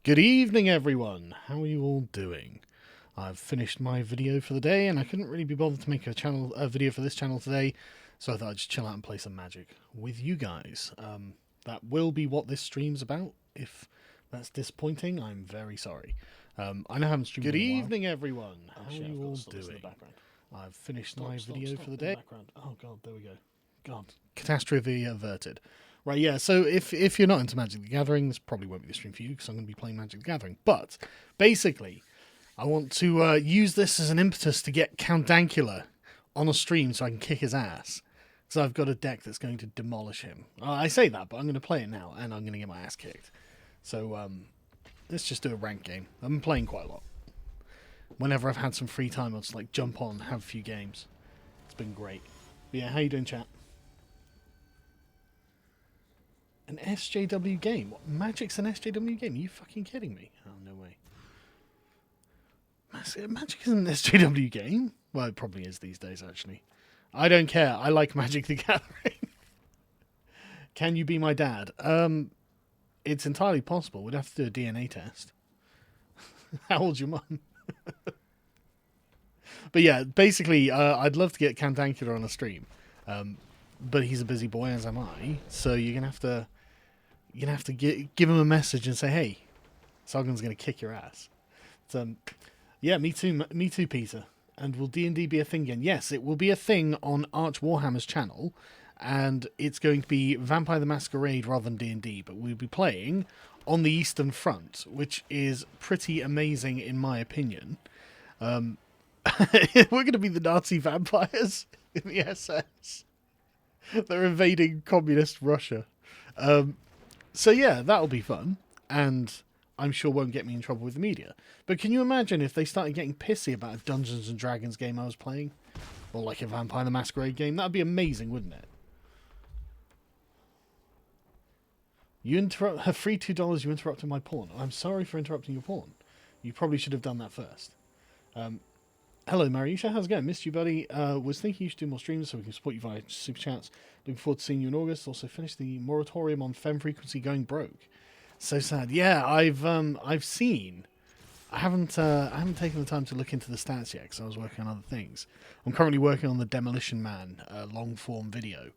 Good evening, everyone. How are you all doing? I've finished my video for the day, and I couldn't really be bothered to make a video for this channel today, so I thought I'd just chill out and play some Magic with you guys. That will be what this stream's about. If that's disappointing, I'm very sorry. I know I haven't streamed. Good in a while. Evening, everyone. How are you all doing? I've finished my video for the day. Oh god, there we go. God, catastrophe averted. Right, yeah, so if you're not into Magic the Gathering, this probably won't be the stream for you, because I'm going to be playing Magic the Gathering. But, basically, I want to use this as an impetus to get Count Dankula on a stream so I can kick his ass. So I've got a deck that's going to demolish him. I say that, but I'm going to play it now, and I'm going to get my ass kicked. So, let's just do a rank game. I've been playing quite a lot. Whenever I've had some free time, I'll just, jump on, have a few games. It's been great. But yeah, how you doing, chat? An SJW game? What? Magic's an SJW game? Are you fucking kidding me? Oh, no way. Magic isn't an SJW game? Well, it probably is these days, actually. I don't care. I like Magic the Gathering. Can you be my dad? It's entirely possible. We'd have to do a DNA test. How old's your mum? But yeah, basically, I'd love to get Count Dankula on a stream. But he's a busy boy, as am I. So you're going to have to give him a message and say, hey, Sargon's going to kick your ass. So, yeah, me too, Peter. And will D&D be a thing again? Yes, it will be a thing on Arch Warhammer's channel, and it's going to be Vampire the Masquerade rather than D&D, but we'll be playing on the Eastern Front, which is pretty amazing in my opinion. We're going to be the Nazi vampires in the SS. They're invading communist Russia. So yeah, that'll be fun, and I'm sure won't get me in trouble with the media. But can you imagine if they started getting pissy about a Dungeons and Dragons game I was playing? Or like a Vampire the Masquerade game? That'd be amazing, wouldn't it? You interrupt her free $2, you interrupted my porn. I'm sorry for interrupting your porn. You probably should have done that first. Hello, Mariusha. How's it going? Missed you, buddy. Was thinking you should do more streams so we can support you via super chats. Looking forward to seeing you in August. Also, finished the moratorium on fem frequency going broke. So sad. Yeah, I've seen. I haven't taken the time to look into the stats yet because I was working on other things. I'm currently working on the Demolition Man long form video.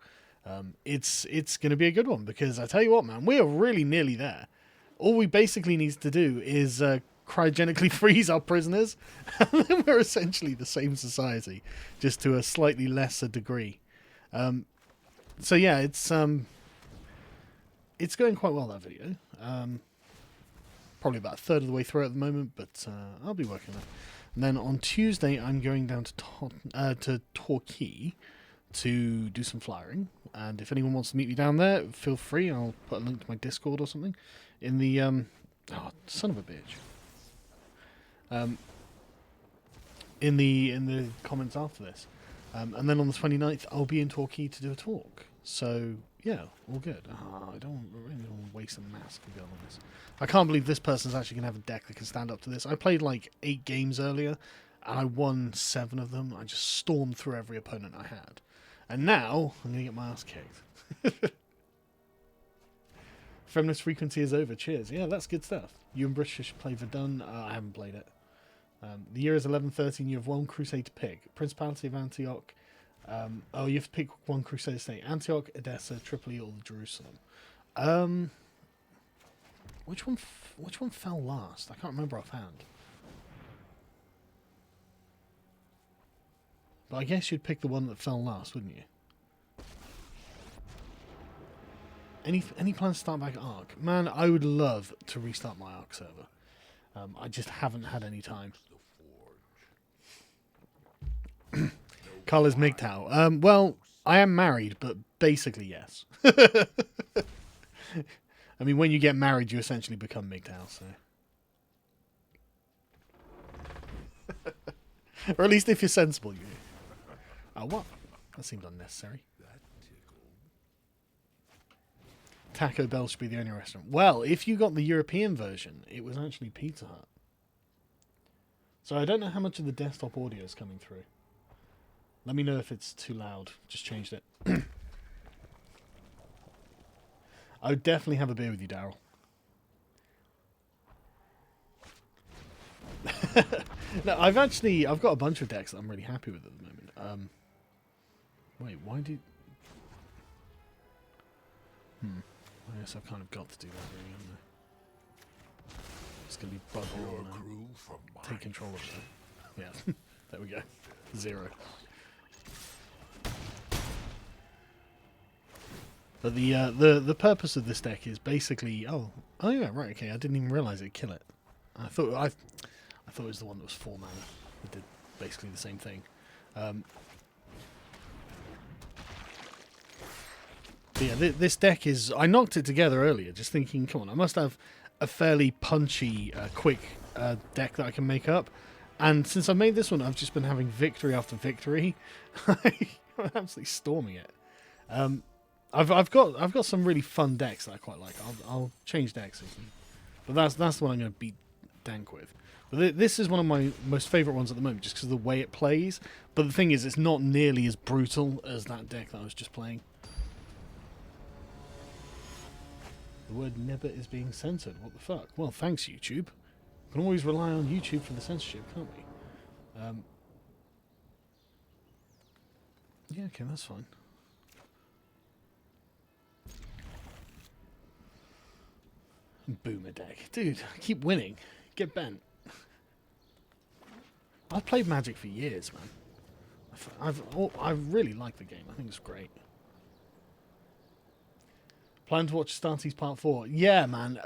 It's going to be a good one because I tell you what, man, we are really nearly there. All we basically need to do is cryogenically freeze our prisoners, and then we're essentially the same society, just to a slightly lesser degree. So yeah, it's going quite well, that video. Probably about a third of the way through at the moment, but I'll be working on it. And then on Tuesday, I'm going down to Torquay to do some flyering. And if anyone wants to meet me down there, feel free. I'll put a link to my Discord or something in the oh, son of a bitch. In the comments after this. And then on the 29th, I'll be in Torquay to do a talk. So, yeah, all good. Oh, I really don't want to waste a mask to be honest. I can't believe this person's actually going to have a deck that can stand up to this. I played like 8 games earlier, and I won 7 of them. I just stormed through every opponent I had. And now, I'm going to get my ass kicked. Feminist frequency is over. Cheers. Yeah, that's good stuff. You and British play Verdun. I haven't played it. The year is 1113. You have one crusade to pick. Principality of Antioch. Oh, you have to pick one crusade state. Antioch, Edessa, Tripoli, or Jerusalem. Which one fell last? I can't remember offhand. But I guess you'd pick the one that fell last, wouldn't you? Any plans to start back Arc? Man, I would love to restart my Arc server. I just haven't had any time. Carla's MGTOW. Well, I am married, but basically yes. I mean, when you get married, you essentially become MGTOW, so. Or at least if you're sensible, you. Oh, what? That seemed unnecessary. Taco Bell should be the only restaurant. Well, if you got the European version, it was actually Pizza Hut. So I don't know how much of the desktop audio is coming through. Let me know if it's too loud. Just changed it. I would definitely have a beer with you, Daryl. No, I've got a bunch of decks that I'm really happy with at the moment. Wait, why did? I guess I've kind of got to do that, really, haven't I? It's gonna be bugger now. Take control of it. Yeah, there we go. 0. But the purpose of this deck is basically oh yeah, right, okay, I didn't even realise it'd kill it. I thought it was the one that was 4 mana. It did basically the same thing. But yeah, this deck is... I knocked it together earlier, just thinking, come on, I must have a fairly punchy, quick deck that I can make up. And since I made this one, I've just been having victory after victory. I'm absolutely storming it. I've got some really fun decks that I quite like. I'll change decks, but that's the one I'm going to beat Dank with. But this is one of my most favourite ones at the moment, just because of the way it plays. But the thing is, it's not nearly as brutal as that deck that I was just playing. The word "nebbit" is being censored. What the fuck? Well, thanks, YouTube. We can always rely on YouTube for the censorship, can't we? Yeah, okay, that's fine. Boomer deck. Dude, I keep winning. Get bent. I've played Magic for years, man. I really like the game. I think it's great. Plan to watch Starties Part 4. Yeah, man.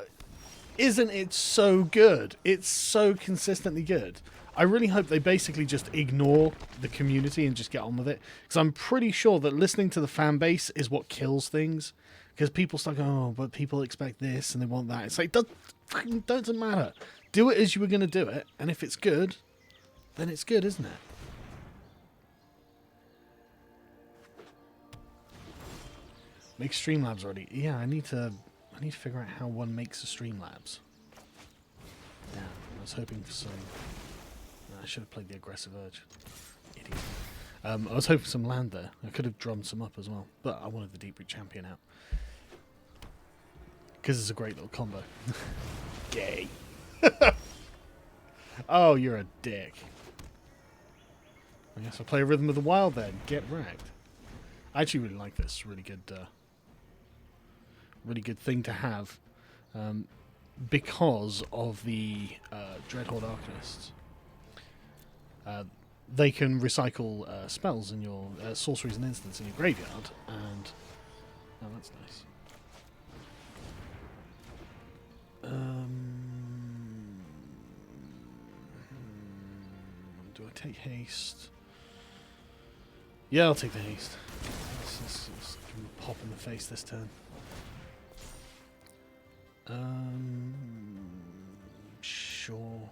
Isn't it so good? It's so consistently good. I really hope they basically just ignore the community and just get on with it. Because I'm pretty sure that listening to the fan base is what kills things. Because people start going, oh, but people expect this and they want that. It's like, doesn't matter. Do it as you were going to do it. And if it's good, then it's good, isn't it? Make Streamlabs already. Yeah, I need to figure out how one makes a Streamlabs. Damn, I was hoping for some... I should have played the Aggressive Urge. Idiot. I was hoping for some land there. I could have drummed some up as well. But I wanted the Deep Root Champion out. Because it's a great little combo. Gay. Oh, you're a dick. I guess I'll play a Rhythm of the Wild then. Get wrecked. I actually really like this. Really good thing to have. Because of the Dreadhorde Arcanists. They can recycle spells in your sorceries and instants in your graveyard. And... oh, that's nice. Do I take haste? Yeah, I'll take the haste. Let's give him a pop in the face this turn. Sure.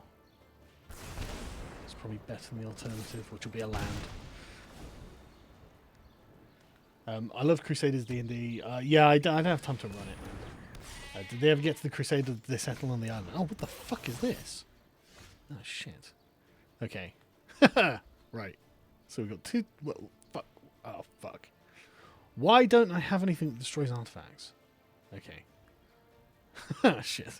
It's probably better than the alternative, which will be a land. I love Crusaders D&D. Yeah, I don't have time to run it. Did they ever get to the Crusaders they settle on the island? Oh, what the fuck is this? Oh, shit. Okay. Right. So we've got two... well, fuck. Oh, fuck. Why don't I have anything that destroys artifacts? Okay. Shit.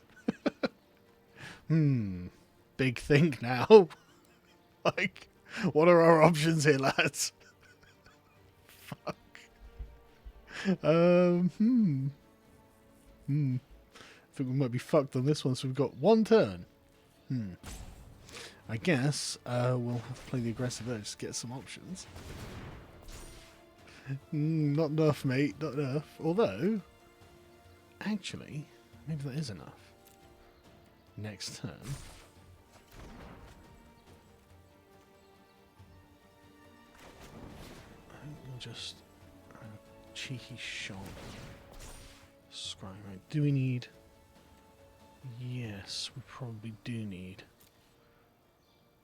Big think now. Like, what are our options here, lads? Fuck. I think we might be fucked on this one, so we've got one turn. I guess we'll have to play the Aggressive Urge to get some options. Not enough, mate. Not enough. Although, actually, maybe that is enough. Next turn. We'll just cheeky shot. Scry, right. Do we need... yes, we probably do need...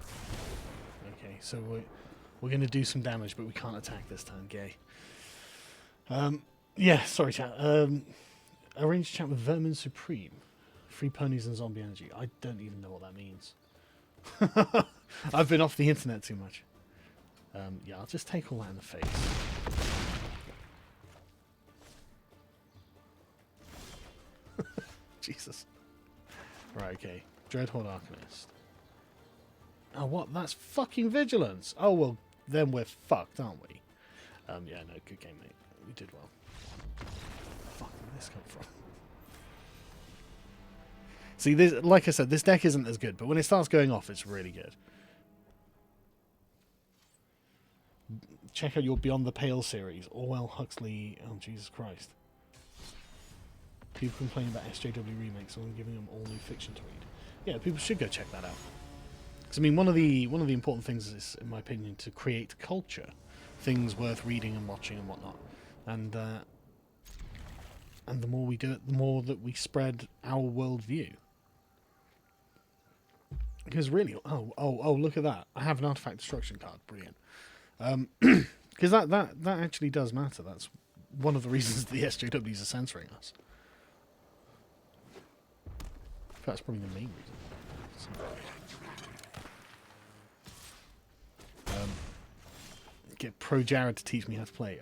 okay, so we're going to do some damage, but we can't attack this turn, gay. Yeah, sorry chat. Arrange chat with Vermin Supreme. Free ponies and zombie energy. I don't even know what that means. I've been off the internet too much. Yeah, I'll just take all that in the face. Jesus. Right, okay. Dreadhorde Arcanist. Oh, what? That's fucking vigilance. Oh, well, then we're fucked, aren't we? Yeah, no, good game, mate. We did well. Fuck, where did this come from? See, this, like I said, this deck isn't as good, but when it starts going off, it's really good. Check out your Beyond the Pale series. Orwell, Huxley... Oh, Jesus Christ. People complain about SJW remakes and giving them all new fiction to read. Yeah, people should go check that out. Because, I mean, one of the important things is, in my opinion, to create culture. Things worth reading and watching and whatnot. And the more we do it, the more that we spread our worldview. Because really... Oh, look at that. I have an artifact destruction card. Brilliant. Because that actually does matter. That's one of the reasons the SJWs are censoring us. That's probably the main reason. Get Pro Jared to teach me how to play.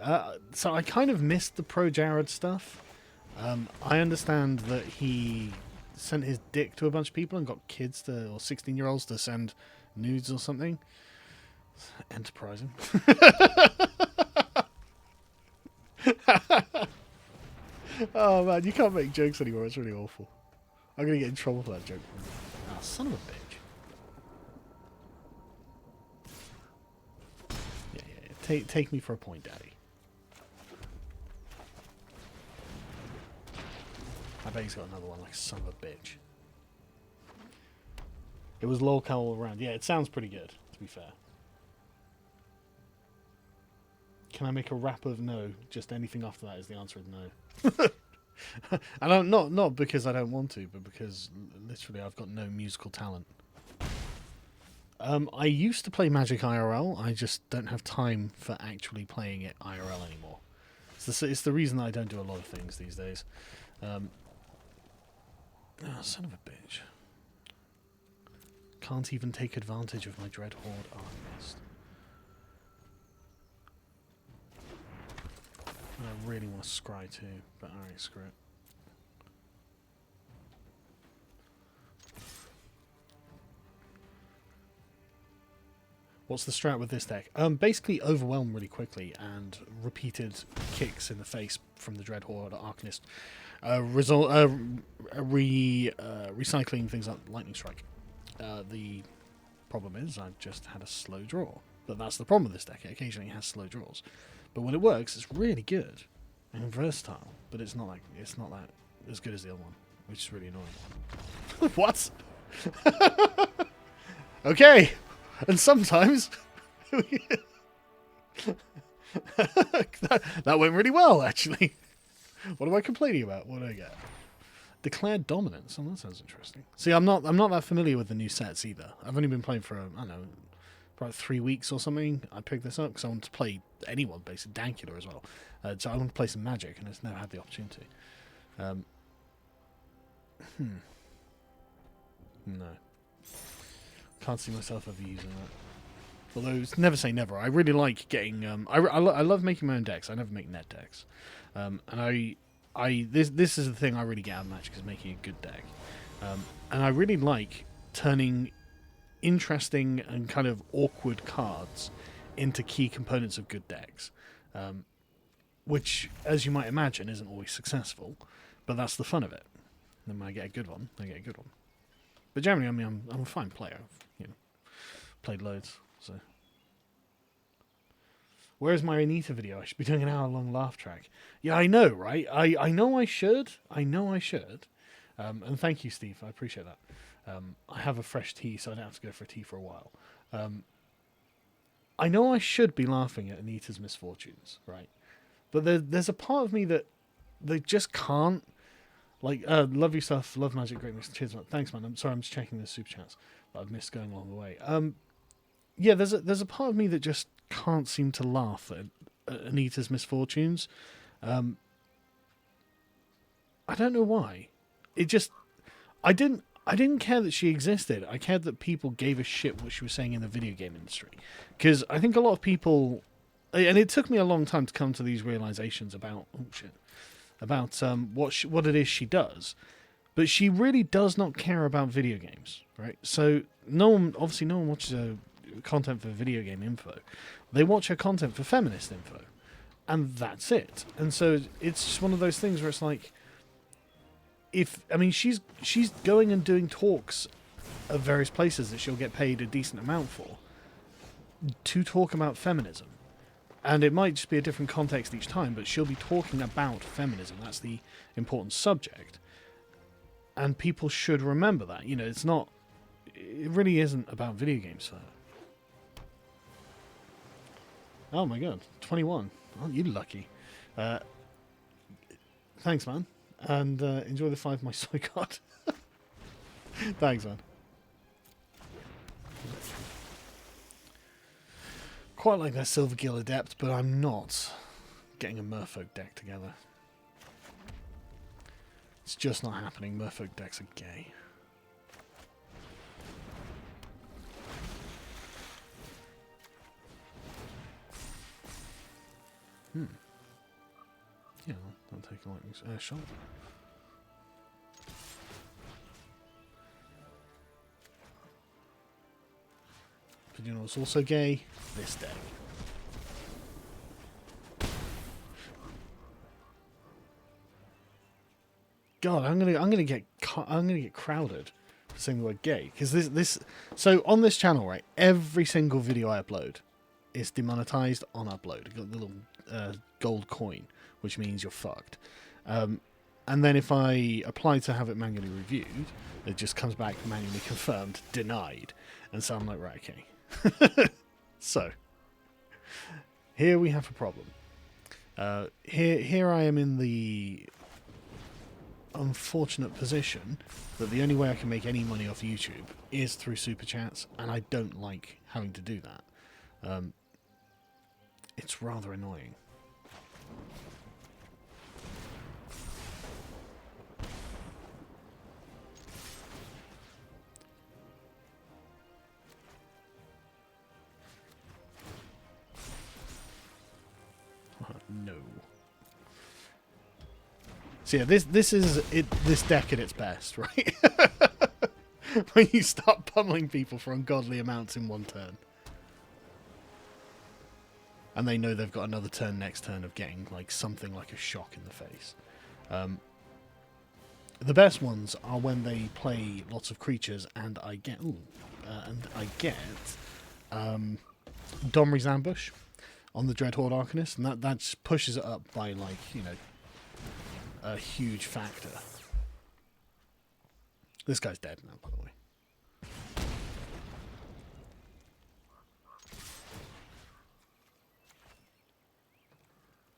So I kind of missed the Pro Jared stuff. I understand that he sent his dick to a bunch of people and got kids to, or 16-year-olds to send nudes or something. Enterprising. Oh man, you can't make jokes anymore. It's really awful. I'm gonna get in trouble for that joke. Ah, oh, son of a bitch. Yeah. Take me for a point, Daddy. I bet he's got another one, like son of a bitch. It was lolcow all around. Yeah, it sounds pretty good, to be fair. Can I make a rap of no? Just anything after that is the answer of no. And not because I don't want to, but because literally I've got no musical talent. I used to play Magic IRL. I just don't have time for actually playing it IRL anymore. It's the reason that I don't do a lot of things these days. Oh, son of a bitch. Can't even take advantage of my Dread Horde Archmist. I really want to scry too, but alright, screw it. What's the strat with this deck? Basically overwhelm really quickly and repeated kicks in the face from the Dread Horde Arcanist. Recycling things like Lightning Strike. The problem is I've just had a slow draw. But that's the problem with this deck. It occasionally has slow draws. But when it works, it's really good and versatile. But it's not that as good as the other one, which is really annoying. What? Okay. And sometimes that went really well, actually. What am I complaining about? What do I get? Declared dominance. Oh, that sounds interesting. See, I'm not that familiar with the new sets either. I've only been playing for I don't know, about 3 weeks or something. I picked this up because I want to play anyone, basically Dankula as well. So I want to play some Magic, and I've never had the opportunity. No. Can't see myself ever using that. Although, it's never say never. I really like getting... I love making my own decks. I never make net decks. And this is the thing I really get out of Magic, is making a good deck. And I really like turning interesting and kind of awkward cards into key components of good decks. Which, as you might imagine, isn't always successful. But that's the fun of it. And when I get a good one, I get a good one. But generally, I mean, I'm a fine player. I've, played loads, so... Where's my Anita video? I should be doing an hour-long laugh track. Yeah, I know, right? I know I should. I know I should. And thank you, Steve. I appreciate that. I have a fresh tea, so I don't have to go for a tea for a while. I know I should be laughing at Anita's misfortunes, right? But there's a part of me that they just can't. Like, love your stuff, love Magic, great mix. Cheers, man. Thanks, man. I'm sorry, I'm just checking the super chats that I've missed going along the way. Yeah, there's a part of me that just can't seem to laugh at Anita's misfortunes. I don't know why. It just, I didn't care that she existed. I cared that people gave a shit what she was saying in the video game industry, because I think a lot of people, and it took me a long time to come to these realizations about what it is she does. But she really does not care about video games, right? So no one watches her content for video game info. They watch her content for feminist info, and that's it. And so it's just one of those things where it's like, she's going and doing talks at various places that she'll get paid a decent amount for to talk about feminism. And it might just be a different context each time, but she'll be talking about feminism. That's the important subject. And people should remember that. You know, it really isn't about video games for her. Oh my god, 21. Aren't you lucky? Thanks, man. And enjoy the 5 my soy card. Thanks, man. Quite like that Silver Gill Adept, but I'm not getting a Merfolk deck together. It's just not happening. Merfolk decks are gay. Yeah, I'll take a lightning shot. But you know what's also gay? This deck. God, I'm gonna get crowded for saying the word gay, because this. So on this channel, right, every single video I upload is demonetized on upload. You've got the little gold coin, which means you're fucked. And then if I apply to have it manually reviewed, it just comes back manually confirmed, denied. And so I'm like, right, okay. So here we have a problem. Here I am in the unfortunate position that the only way I can make any money off YouTube is through super chats, and I don't like having to do that. It's rather annoying. No. So yeah, this is this deck at its best, right? When you start pummeling people for ungodly amounts in one turn. And they know they've got another turn next turn of getting like something like a shock in the face. The best ones are when they play lots of creatures and I get Domri's Ambush on the Dreadhorde Arcanist, and that just pushes it up by, like, you know, a huge factor. This guy's dead now, by the way.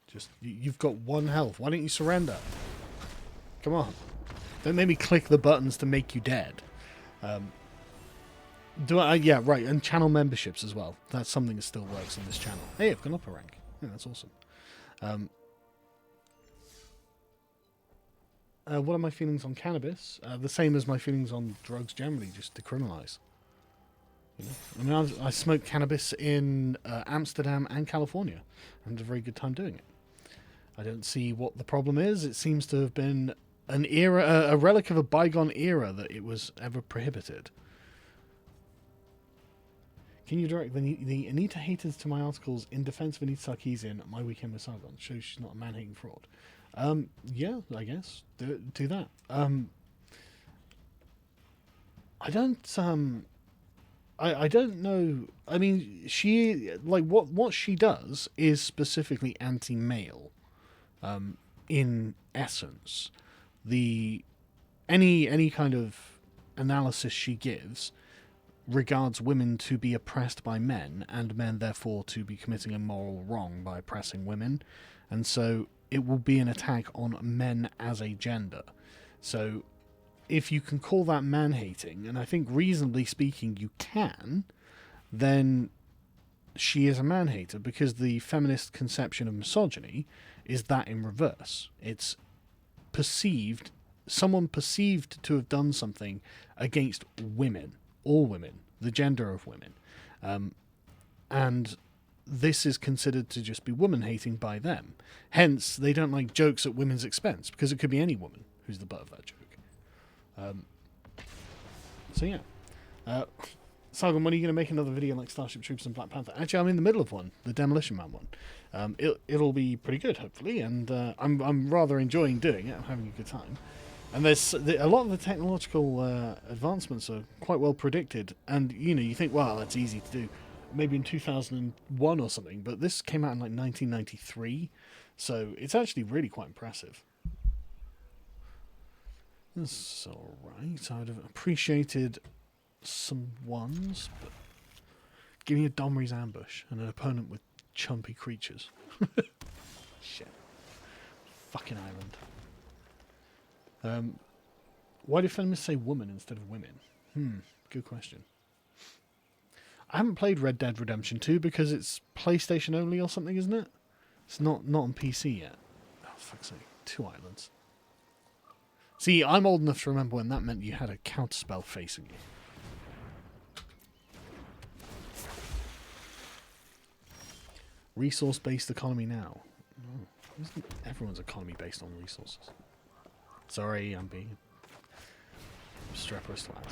Just, you've got 1 health. Why don't you surrender? Come on. Don't make me click the buttons to make you dead. Yeah, right, and channel memberships as well. That's something that still works on this channel. Hey, I've gone up a rank. Yeah, that's awesome. What are my feelings on cannabis? The same as my feelings on drugs generally, just decriminalise. You know? I mean, I smoked cannabis in Amsterdam and California, and had a very good time doing it. I don't see what the problem is. It seems to have been an era, a relic of a bygone era that it was ever prohibited. Can you direct the Anita haters to my articles in defense of Anita Sarkeesian, My Weekend with Sargon? Shows she's not a man-hating fraud. Yeah, I guess. Do that. I don't know. I mean, she, like, what she does is specifically anti-male, in essence. Any kind of analysis she gives regards women to be oppressed by men, and men therefore to be committing a moral wrong by oppressing women, and so it will be an attack on men as a gender. So if you can call that man-hating, and I think reasonably speaking you can, then she is a man-hater, because the feminist conception of misogyny is that in reverse. It's someone perceived to have done something against women, all women, the gender of women. And this is considered to just be woman-hating by them. Hence, they don't like jokes at women's expense, because it could be any woman who's the butt of that joke. So yeah. Sargon, when are you going to make another video like Starship Troopers and Black Panther? Actually, I'm in the middle of one, the Demolition Man one. It'll be pretty good, hopefully, and I'm rather enjoying doing it. I'm having a good time. And there's a lot of the technological advancements are quite well predicted, and you think, well, that's easy to do, maybe in 2001 or something, but this came out in like 1993, so it's actually really quite impressive. That's alright. I'd have appreciated some ones, but give me a Domri's ambush and an opponent with chumpy creatures. Shit. Fucking island. Why do feminists say woman instead of women? Good question. I haven't played Red Dead Redemption 2 because it's PlayStation only or something, isn't it? It's not on PC yet. Oh, fuck's sake. 2 islands. See, I'm old enough to remember when that meant you had a counterspell facing you. Resource-based economy now. Oh, isn't everyone's economy based on resources? Sorry, I'm being streperous lad.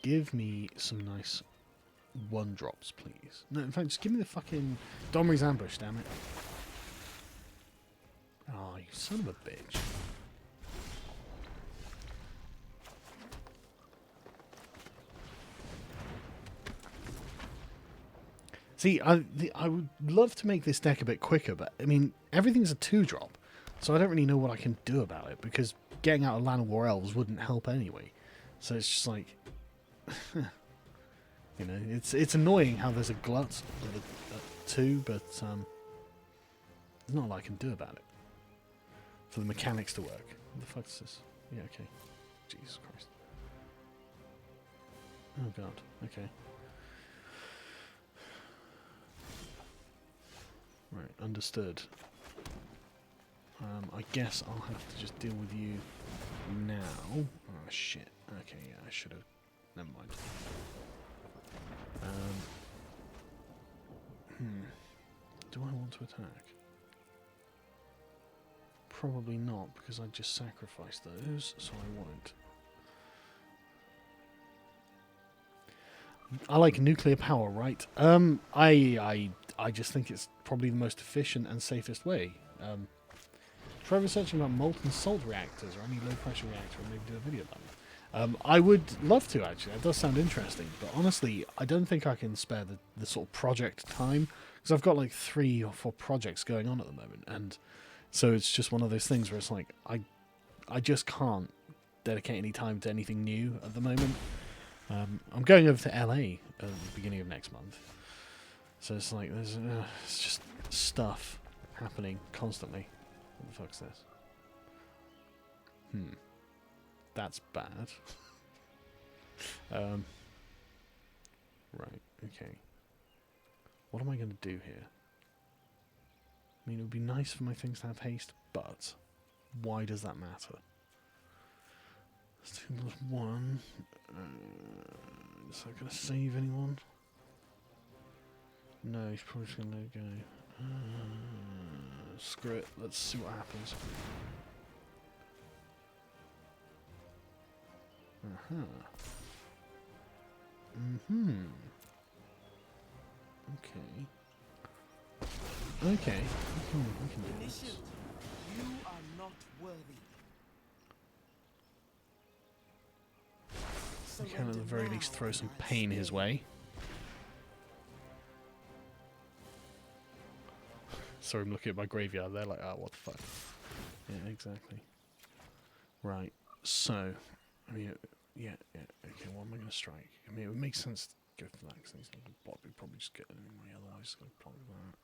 Give me some nice 1-drops, please. No, in fact, just give me the fucking Domri's ambush, damn it. Oh, you son of a bitch. See, I would love to make this deck a bit quicker, but, I mean, everything's a 2-drop, so I don't really know what I can do about it, because getting out of Land of War Elves wouldn't help anyway. So it's just like... it's annoying how there's a glut at 2, but there's not a lot I can do about it. For the mechanics to work. What the fuck is this? Yeah, okay. Jesus Christ. Oh god, okay. Right, understood. I guess I'll have to just deal with you now. Oh shit. Okay, yeah, I should have. Never mind. Do I want to attack? Probably not, because I just sacrificed those, so I won't. I like nuclear power, right? I just think it's probably the most efficient and safest way. Try researching about molten salt reactors or any low pressure reactor and maybe do a video about them. I would love to, actually. It does sound interesting, but honestly, I don't think I can spare the sort of project time, because I've got like 3 or 4 projects going on at the moment, and so it's just one of those things where it's like I just can't dedicate any time to anything new at the moment. I'm going over to LA at the beginning of next month, so it's like there's it's just stuff happening constantly. What the fuck's this? That's bad. Right, okay. What am I going to do here? I mean, it would be nice for my things to have haste, but why does that matter? Let's do +1. Is that going to save anyone? No, he's probably just going to let it go. Screw it, let's see what happens. Okay. Okay. We can do this. You are not worthy. We can at the very least throw some pain his way. Sorry, I'm looking at my graveyard there like, oh, what the fuck. Yeah, exactly. Right, so, I mean, yeah, okay, what am I going to strike? I mean, it would make sense to go for that, because he's not going to block, we'd probably just get it anyway, otherwise he's going to block that.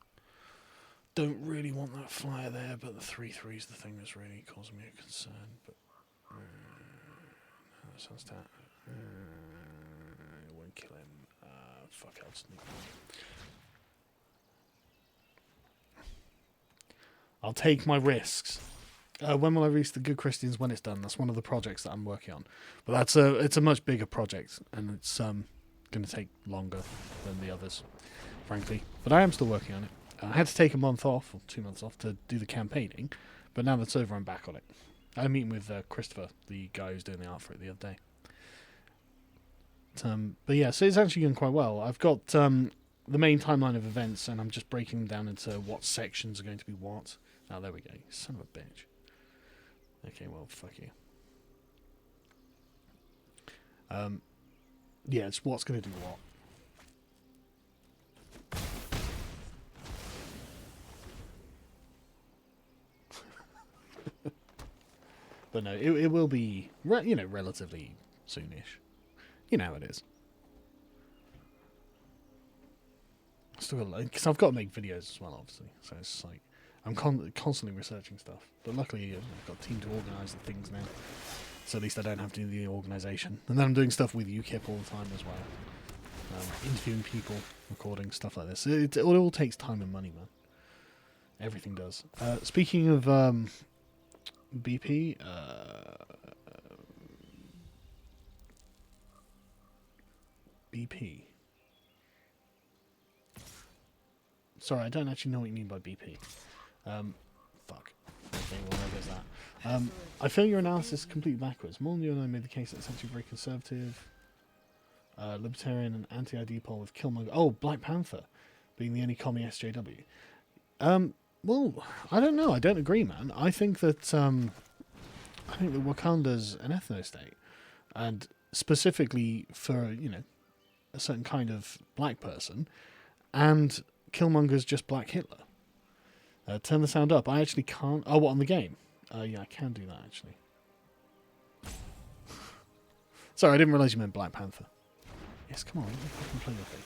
Don't really want that flyer there, but the 3/3 is the thing that's really causing me a concern, but... that sounds that. It won't kill him. Fuck, I'll sneak him. I'll take my risks. When will I release the Good Christians? When it's done. That's one of the projects that I'm working on. But it's a much bigger project, and it's going to take longer than the others, frankly. But I am still working on it. I had to take a month off, or 2 months off, to do the campaigning, but now that's over, I'm back on it. I had a meeting with Christopher, the guy who's doing the art for it, the other day. But yeah, so it's actually going quite well. I've got the main timeline of events, and I'm just breaking them down into what sections are going to be what. Oh, there we go. Son of a bitch. Okay, well, fuck you. Yeah, it's what's going to do what. But no, it will be, relatively soonish. You know how it is. Still got, because I've got to make videos as well, obviously. So it's like I'm constantly researching stuff. But luckily, I've got a team to organise the things now. So at least I don't have to do the organisation. And then I'm doing stuff with UKIP all the time as well. Interviewing people, recording, stuff like this. It all takes time and money, man. Everything does. Speaking of BP, BP. Sorry, I don't actually know what you mean by BP. Fuck. Okay, well, there goes that. I feel your analysis is completely backwards. Molyneux and I made the case that it's actually very conservative, libertarian and anti-ID poll with Killmonger. Oh, Black Panther being the only commie SJW. Well, I don't know. I don't agree, man. I think that Wakanda's an ethno-state, and specifically for a certain kind of black person, and Killmonger's just Black Hitler. Turn the sound up. I actually can't. Oh, what, on the game? Yeah, I can do that actually. Sorry, I didn't realise you meant Black Panther. Yes, come on, let me fucking play with it.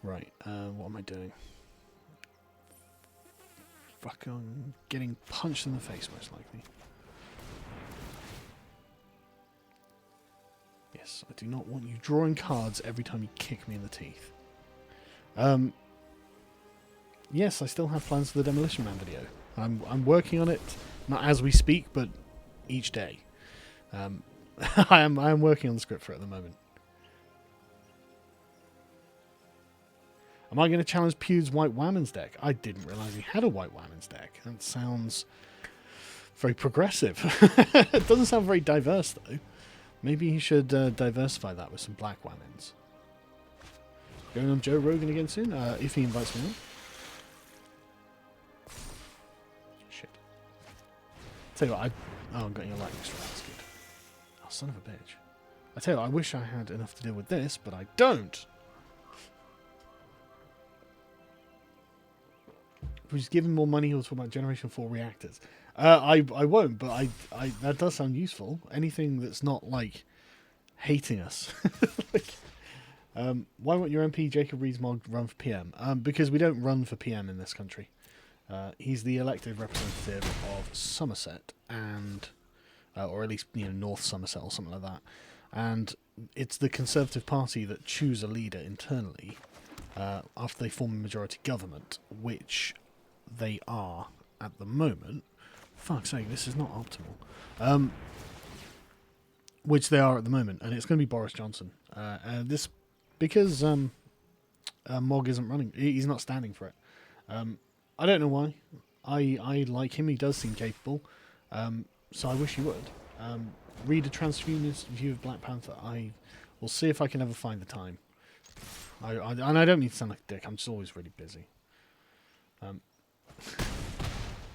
Right, what am I doing? Fucking getting punched in the face, most likely. Yes, I do not want you drawing cards every time you kick me in the teeth. Yes, I still have plans for the Demolition Man video. I'm working on it, not as we speak, but each day. I am working on the script for it at the moment. Am I going to challenge Pew's White Whammons deck? I didn't realise he had a White Whammons deck. That sounds very progressive. It doesn't sound very diverse, though. Maybe he should diversify that with some Black Whammons. Going on Joe Rogan again soon, if he invites me on. Shit. Tell you what, I'm getting a lightning strike, that's good. Oh, son of a bitch. I tell you what, I wish I had enough to deal with this, but I don't! If we just give him more money, he'll talk about Generation 4 reactors. I won't, but I that does sound useful. Anything that's not, like, hating us. Why won't your MP Jacob Rees-Mogg run for PM? Because we don't run for PM in this country. He's the elected representative of Somerset, and or at least North Somerset or something like that. And it's the Conservative Party that choose a leader internally after they form a majority government, which they are at the moment. Fuck's sake, this is not optimal. Which they are at the moment, and it's going to be Boris Johnson. This because Mogg isn't running. He's not standing for it. I don't know why. I like him. He does seem capable. So I wish he would. Read a transhumanist view of Black Panther. I will see if I can ever find the time. And I don't mean to sound like a dick. I'm just always really busy.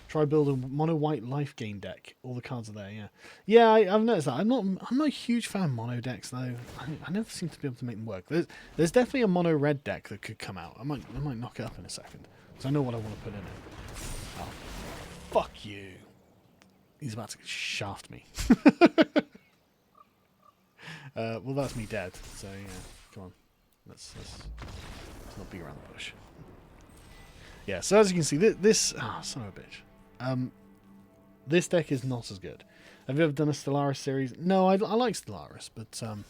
Try build a mono white life gain deck. All the cards are there. Yeah. I've noticed that. I'm not a huge fan of mono decks though. I never seem to be able to make them work. There's definitely a mono red deck that could come out. I might knock it up in a second because I know what I want to put in it. Oh, fuck you. He's about to shaft me. Well, that's me dead. So yeah, come on. Let's not beat around the bush. Yeah, so as you can see, this son of a bitch. This deck is not as good. Have you ever done a Stellaris series? No, I like Stellaris, but I've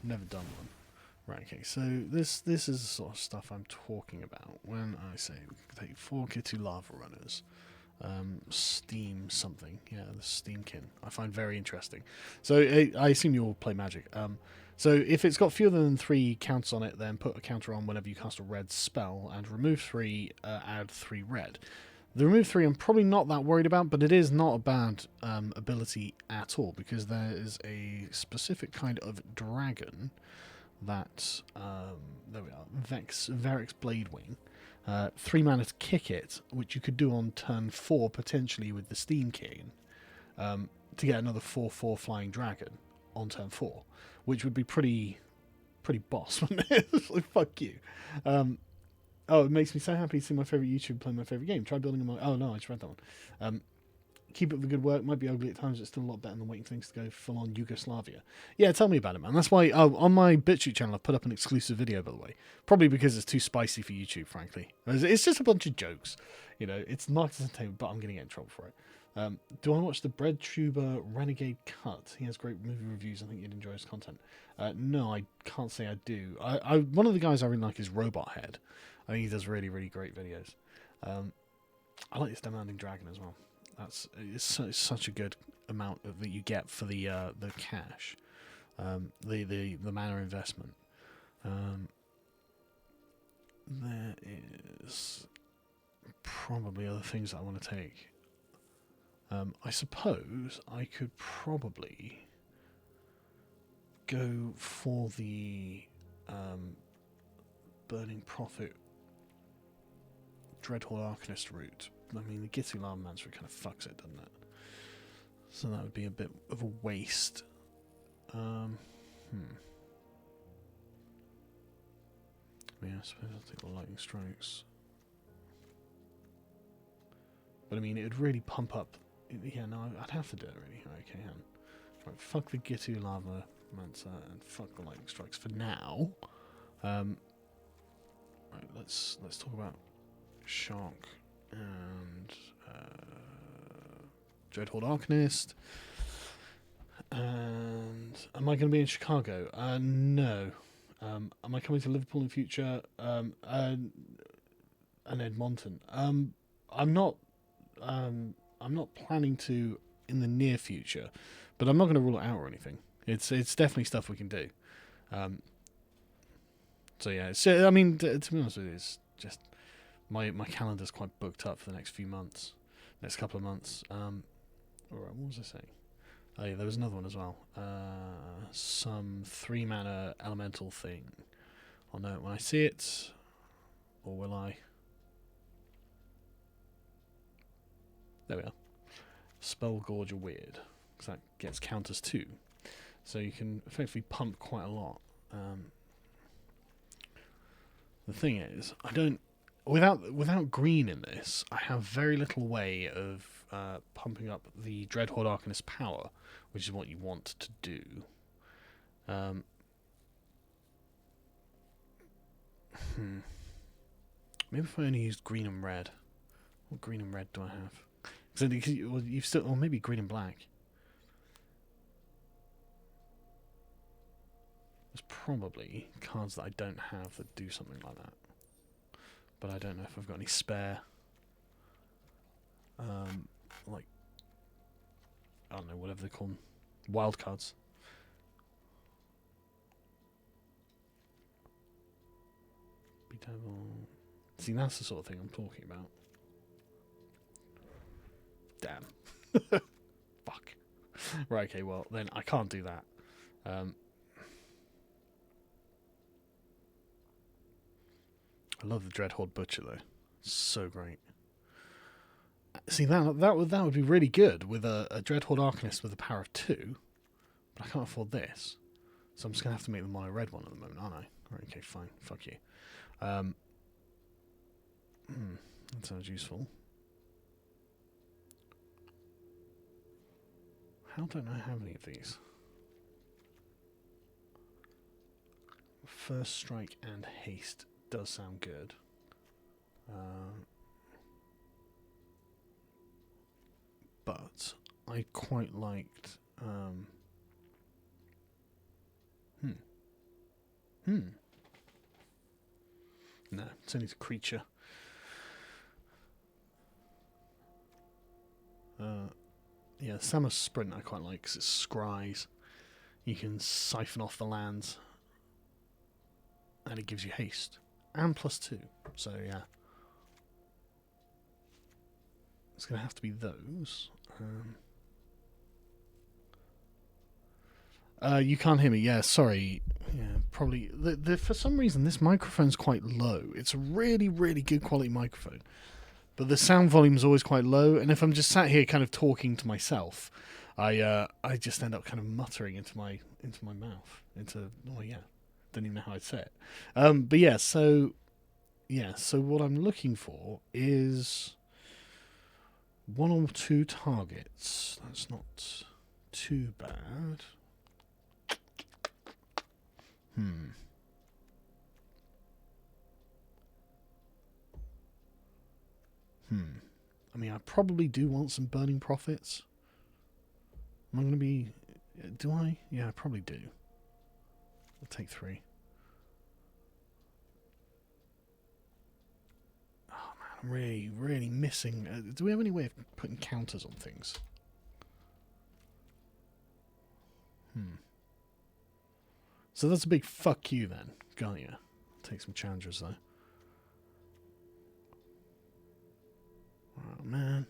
never done one. Right, okay, so this is the sort of stuff I'm talking about when I say we can take 4 K2 Lava Runners. Steam something. Yeah, the Steamkin. I find very interesting. So I assume you all play Magic. So if it's got fewer than 3 counters on it, then put a counter on whenever you cast a red spell, and remove 3, add 3 red. The remove 3 I'm probably not that worried about, but it is not a bad ability at all, because there is a specific kind of dragon that, there we are, Verix Bladewing. 3 mana to kick it, which you could do on turn 4 potentially with the Steam King, to get another 4/4 flying dragon on turn 4, which would be pretty boss, wouldn't it? Like, fuck you. Oh, it makes me so happy to see my favourite YouTuber play my favourite game. Try building a my... Oh, no, I just read that one. Keep up the good work. Might be ugly at times, but it's still a lot better than waiting for things to go full-on Yugoslavia. Yeah, tell me about it, man. That's why on my BitChute channel I've put up an exclusive video, by the way. Probably because it's too spicy for YouTube, frankly. It's just a bunch of jokes. You know, it's nice entertainment, but I'm going to get in trouble for it. Do I watch the Bread Tuber Renegade Cut? He has great movie reviews. I think you'd enjoy his content. No, I can't say I do. One of the guys I really like is Robot Head. I think he does really, really great videos. I like this Demanding Dragon as well. It's such a good amount that you get for the cash, the mana investment. There is probably other things that I want to take. I suppose I could probably go for the Burning Prophet Dreadhorde Arcanist route. I mean, the Gitu Lava Mancer kind of fucks it, doesn't it? So that would be a bit of a waste. Yeah, I suppose I'll take the Lightning Strikes. But I mean, it would really pump up. Yeah, no, I'd have to do it really. Okay, right, fuck the Gitu Lava Mancer and fuck the Lightning Strikes for now. Right, let's talk about Shark and Dreadhorde Arcanist. And am I going to be in Chicago? No. Am I coming to Liverpool in future? And Edmonton. I'm not planning to in the near future, but I'm not going to rule it out or anything. It's definitely stuff we can do. So yeah, I mean, to be honest with you, it's just my calendar's quite booked up for the next few months, next couple of months. Alright, what was I saying? Oh yeah, there was another one as well. Some 3 mana elemental thing. I'll know it when I see it, or will I? There we are. Spell Gorger Weird, because that gets counters too. So you can effectively pump quite a lot. The thing is, I don't... Without green in this, I have very little way of pumping up the Dreadhorde Arcanist power, which is what you want to do. Maybe if I only used green and red. What green and red do I have? Because you've still... Or maybe green and black. There's probably cards that I don't have that do something like that. But I don't know if I've got any spare, like, I don't know, whatever they call them, wild cards. See, that's the sort of thing I'm talking about. Damn. Fuck. Right, okay, well, then I can't do that. I love the Dreadhorde Butcher though. So great. See, that would be really good with a Dreadhorde Arcanist with a power of 2, but I can't afford this, so I'm just gonna have to make the mono red one at the moment, aren't I? Right, okay, fine. Fuck you. That sounds useful. How don't I have any of these? First Strike and Haste does sound good. But I quite liked... No, it's only the creature. Yeah, Samus Sprint I quite like because it's scries. you can siphon off the lands, and it gives you haste and +2. So yeah, it's going to have to be those. You can't hear me. Yeah, sorry. Yeah, probably. For some reason, this microphone's quite low. It's a really, really good quality microphone, but the sound volume is always quite low. And if I'm just sat here, kind of talking to myself, I just end up kind of muttering into my mouth. Oh yeah, don't even know how I'd say it. But yeah, so what I'm looking for is 1 or 2 targets. That's not too bad. I mean, I probably do want some burning profits. Am I going to be... Do I? Yeah, I probably do. I'll take 3. Oh, man, I'm really, really missing... do we have any way of putting counters on things? So that's a big fuck you then, can't you? Take some challengers though. Oh man.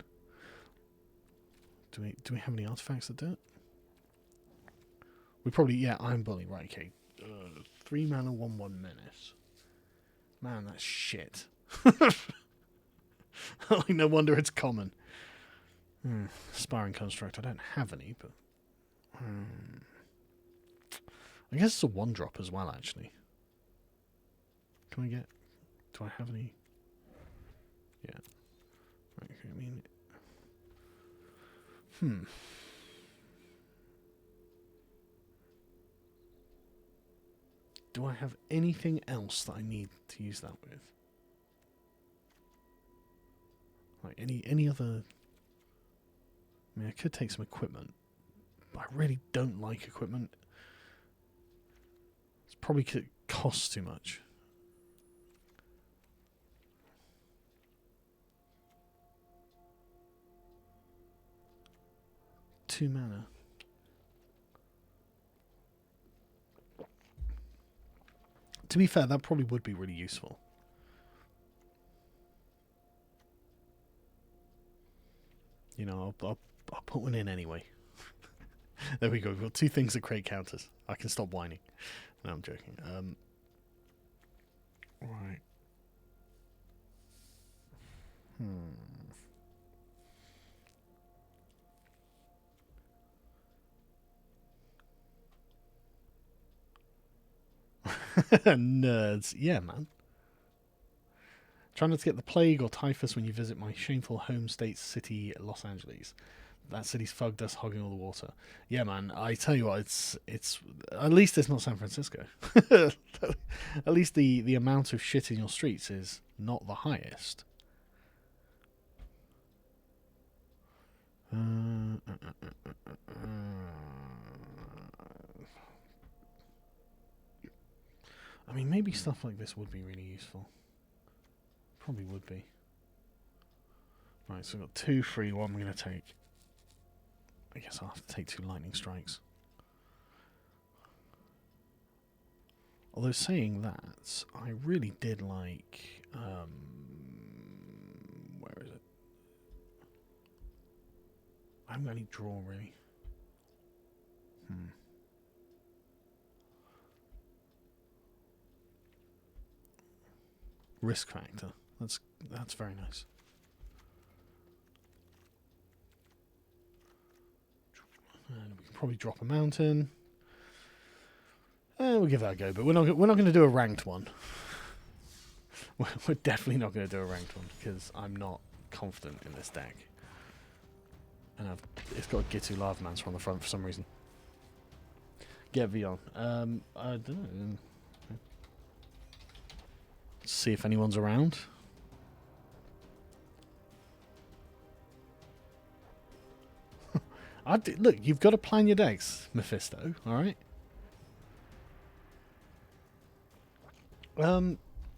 Do we have any artifacts that do it? We probably, yeah, Iron Bully, right, okay. 3 mana, 1/1 menace. Man, that's shit. Like, no wonder it's common. Sparring Construct, I don't have any, but... I guess it's a 1-drop as well, actually. Can I get... Do I have any... Yeah. Right, I mean... Do I have anything else that I need to use that with? Like, any other... I mean, I could take some equipment. But I really don't like equipment. Probably costs too much. Two mana. To be fair, that probably would be really useful. You know, I'll put one in anyway. There we go. We've got 2 things that create counters. I can stop whining. No, I'm joking. Right. Nerds. Yeah, man. Try not to get the plague or typhus when you visit my shameful home state city, Los Angeles. That city's fugged us, hogging all the water. Yeah, man. I tell you what, it's at least it's not San Francisco. At least the amount of shit in your streets is not the highest. I mean, maybe stuff like this would be really useful. Probably would be. Right, so we've got 2 free. What am I going to take? I guess I'll have to take 2 lightning strikes. Although saying that, I really did like... where is it? I haven't got any draw, really. Risk factor. That's very nice. And we can probably drop a mountain. We'll give that a go, but we're not going to do a ranked one. We're definitely not going to do a ranked one because I'm not confident in this deck. And it's got a Gitu Lava Mancer on the front for some reason. Get V on. I don't know. Let's see if anyone's around. Look, you've got to plan your decks, Mephisto. All right.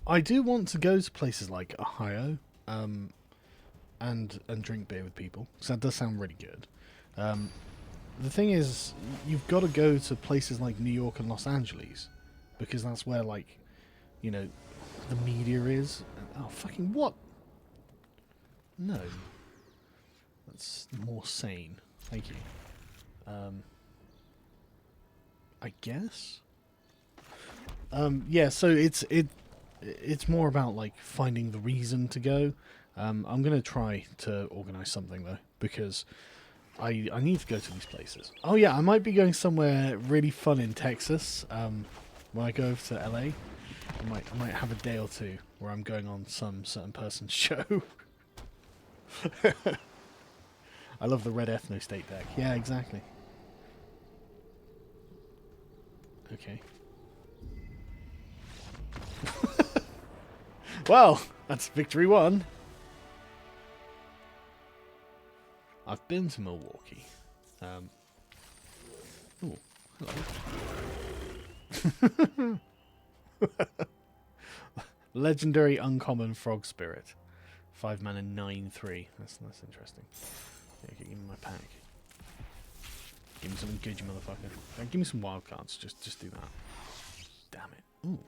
I do want to go to places like Ohio, and drink beer with people, because that does sound really good. the thing is, you've got to go to places like New York and Los Angeles, because that's where, like, you know, the media is. Oh, fucking what? No. That's more sane. Thank you. I guess? Yeah, so it's more about, like, finding the reason to go. I'm going to try to organise something, though, because I need to go to these places. Oh, yeah, I might be going somewhere really fun in Texas when I go over to LA. I might have a day or two where I'm going on some certain person's show. I love the red ethno state deck. Yeah, exactly. Okay. Well, that's victory one. I've been to Milwaukee. Oh, hello. Legendary uncommon frog spirit. 5 mana 9/3. That's interesting. Yeah, give me my pack. Give me something good, you motherfucker. Give me some wild cards. Just do that. Damn it. Ooh,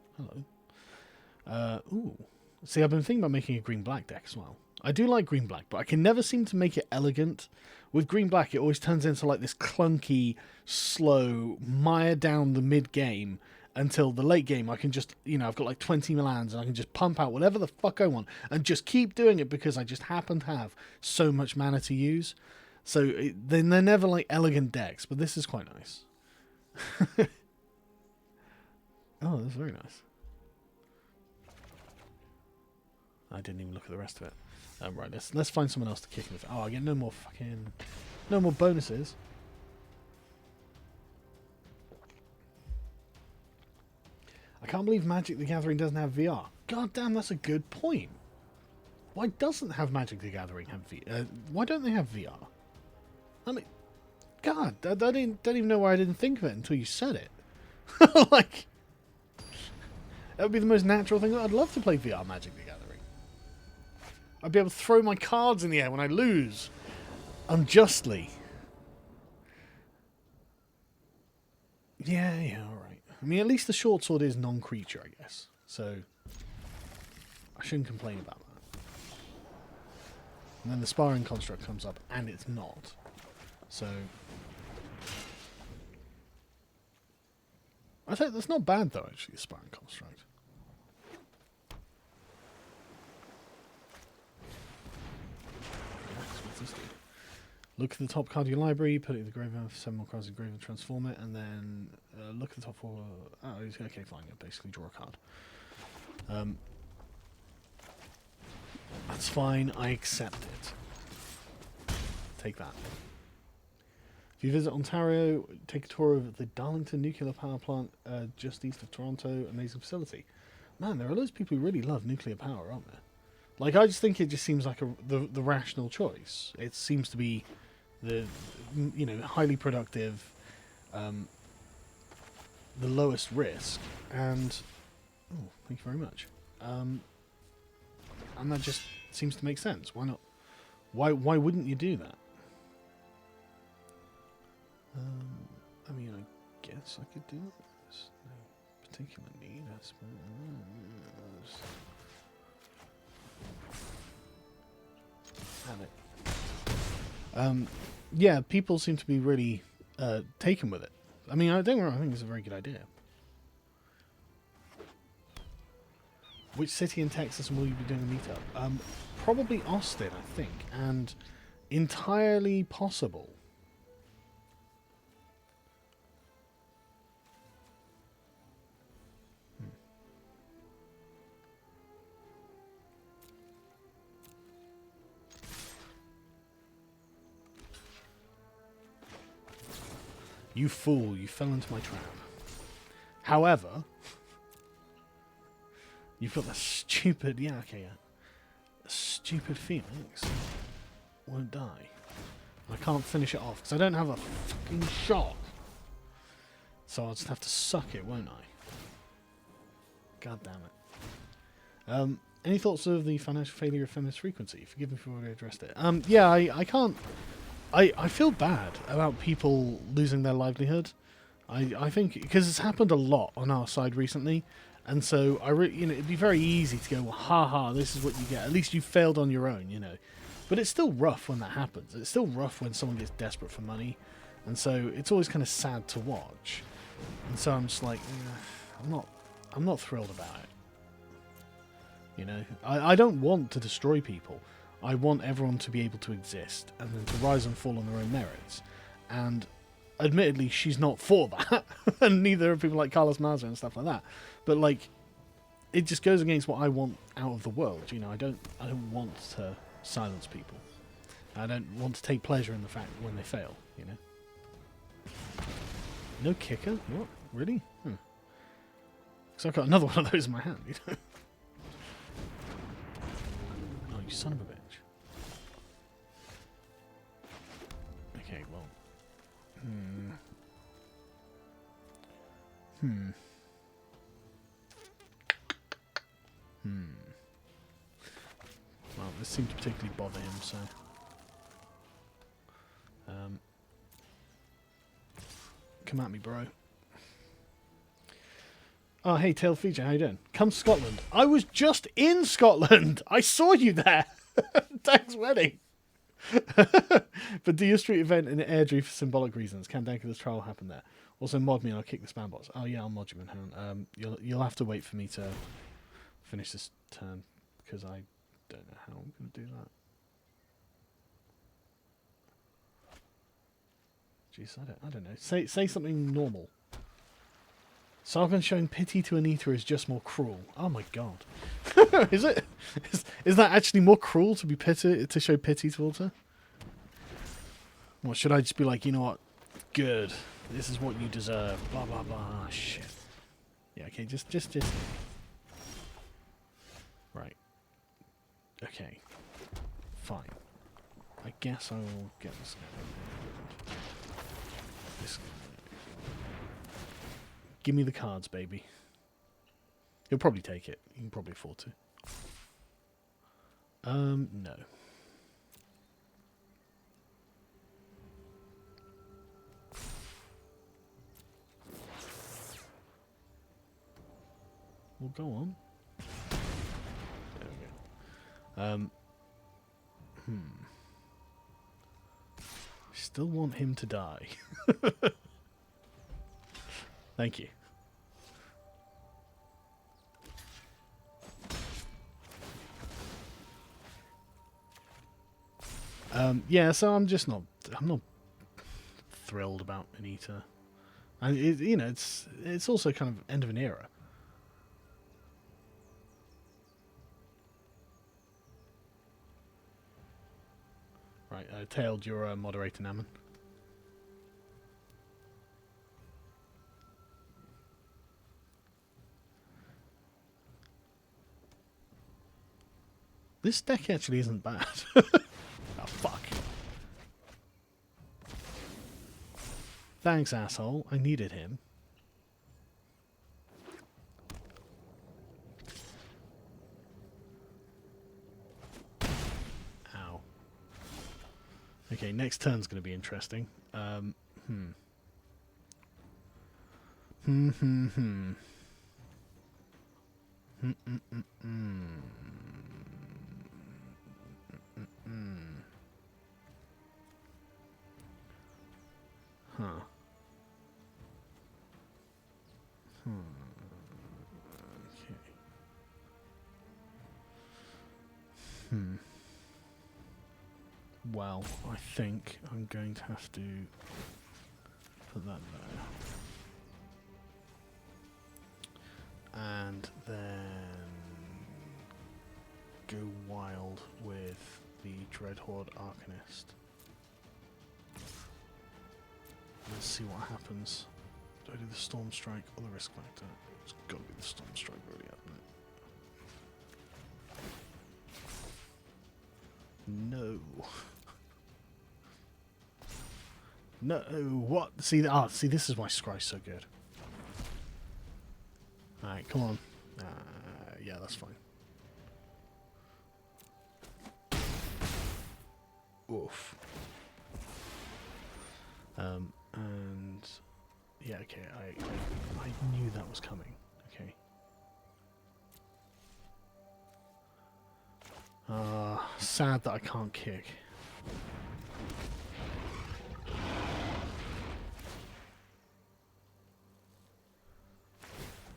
hello. Ooh. See, I've been thinking about making a green-black deck as well. I do like green-black, but I can never seem to make it elegant. With green-black, it always turns into like this clunky, slow, mire down the mid-game until the late game. I can just, you know, I've got like 20 lands and I can just pump out whatever the fuck I want and just keep doing it because I just happen to have so much mana to use. So they're never like elegant decks, but this is quite nice. Oh, that's very nice. I didn't even look at the rest of it. Right, let's find someone else to kick with. Oh, I get no more bonuses. I can't believe Magic the Gathering doesn't have VR. God damn, that's a good point. Why doesn't have Magic the Gathering have VR? Why don't they have VR? I mean, God, I don't even know why I didn't think of it until you said it. Like, that would be the most natural thing. I'd love to play VR Magic the Gathering. I'd be able to throw my cards in the air when I lose. Unjustly. Yeah, alright. I mean, at least the short sword is non-creature, I guess. So, I shouldn't complain about that. And then the sparring construct comes up, and it's not. So, I think that's not bad, though, actually, the sparring construct. Look at the top card of your library, put it in the graveyard, 7 more cards in the graveyard, transform it, and then look at the top 4. Oh, okay, fine. You basically draw a card. That's fine. I accept it. Take that. If you visit Ontario, take a tour of the Darlington nuclear power plant just east of Toronto. Amazing facility. Man, there are loads of people who really love nuclear power, aren't there? Like, I just think it just seems like the rational choice. It seems to be the, you know, highly productive, the lowest risk, and oh, thank you very much. And that just seems to make sense. Why not? Why wouldn't you do that? I mean, I guess I could do it. There's no particular need, I suppose. Have it. Yeah, people seem to be really taken with it. I mean, I don't know, I think it's a very good idea. Which city in Texas will you be doing a meetup? Probably Austin, I think, and entirely possible. You fool, you fell into my trap. However, you've got the stupid, the stupid Phoenix won't die. I can't finish it off because I don't have a fucking shot. So I'll just have to suck it, won't I? God damn it. Any thoughts of the financial failure of feminist frequency? Forgive me for already addressed it. Yeah, I can't I feel bad about people losing their livelihood. I think because it's happened a lot on our side recently, and so it'd be very easy to go, well, ha ha, this is what you get. At least you failed on your own, you know. But it's still rough when that happens. It's still rough when someone gets desperate for money, and so it's always kind of sad to watch. And so I'm just like, I'm not thrilled about it. You know, I don't want to destroy people. I want everyone to be able to exist and then to rise and fall on their own merits. And admittedly, she's not for that, and neither are people like Carlos Maza and stuff like that. But like, it just goes against what I want out of the world. You know, I don't want to silence people. I don't want to take pleasure in the fact when they fail. You know, no kicker. What? Really? Because I've got another one of those in my hand. You know? Oh, you son of a bitch. Okay, well. Well, this seemed to particularly bother him, so. Come at me, bro. Oh, hey, Tail Feature, how you doing? Come to Scotland. I was just in Scotland! I saw you there! Thanks, wedding! But do your street event in Airdrie for symbolic reasons. Can Danker's trial happen there? Also, mod me and I'll kick the spam bots. Oh yeah, I'll mod you, man. You'll have to wait for me to finish this turn, because I don't know how I'm going to do that. Jeez, I don't know. Say something normal. Sargon showing pity to Anita is just more cruel. Oh my god. Is it? Is that actually more cruel to show pity towards her? Or should I just be like, you know what? Good. This is what you deserve. Blah blah blah. Shit. Yeah, okay, just right. Okay. Fine. I guess I will get this guy. This guy. Give me the cards, baby. He'll probably take it. He can probably afford to. No. Well, go on. There we go. Still want him to die. Thank you. Yeah, so I'm not thrilled about Anita. And you know, it's also kind of end of an era. Right, Tailed your moderator, Naman. This deck actually isn't bad. Oh, fuck. Thanks, asshole. I needed him. Ow. Okay, next turn's going to be interesting. Well, I think I'm going to have to put that there. And then go wild with the Dreadhorde Arcanist. Let's see what happens. Do I do the Storm Strike or the Risk Factor? It's got to be the Storm Strike, really, hasn't it? No. No, what? See, this is why Scry's so good. Alright, come on. Yeah, that's fine. Oof. And yeah, okay, I knew that was coming. Okay. Sad that I can't kick.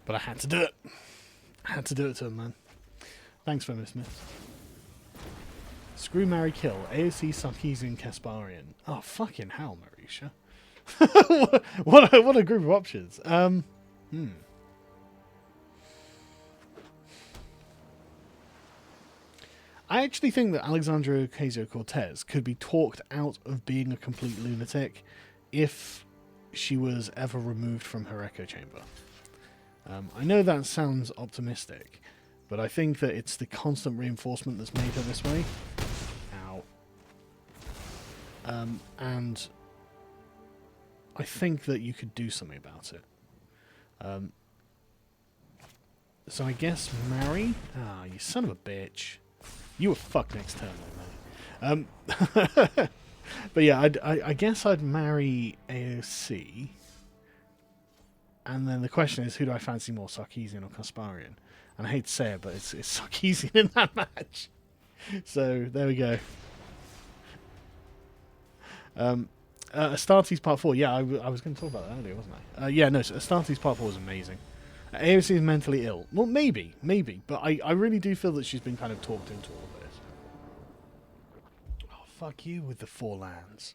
But I had to do it. I had to do it to him, man. Thanks for Miss Smith. Screw, marry, kill. AOC, Sarkeesian, Kasparian. Oh, fucking hell, Marisha. what a group of options. I actually think that Alexandria Ocasio-Cortez could be talked out of being a complete lunatic if she was ever removed from her echo chamber. I know that sounds optimistic, but I think that it's the constant reinforcement that's made her this way. Ow. And I think that you could do something about it. So I guess marry? Ah, you son of a bitch. You were fucked next turn, though, man. But yeah, I guess I'd marry AOC. And then the question is, who do I fancy more, Sarkeesian or Kasparian? And I hate to say it, but it's Sarkeesian in that match. So, there we go. Astartes Part 4. Yeah, I was going to talk about that earlier, wasn't I? Yeah, no, Astartes Part 4 is amazing. AOC is mentally ill. Well, maybe. But I really do feel that she's been kind of talked into all of this. Oh, fuck you with the 4 lands.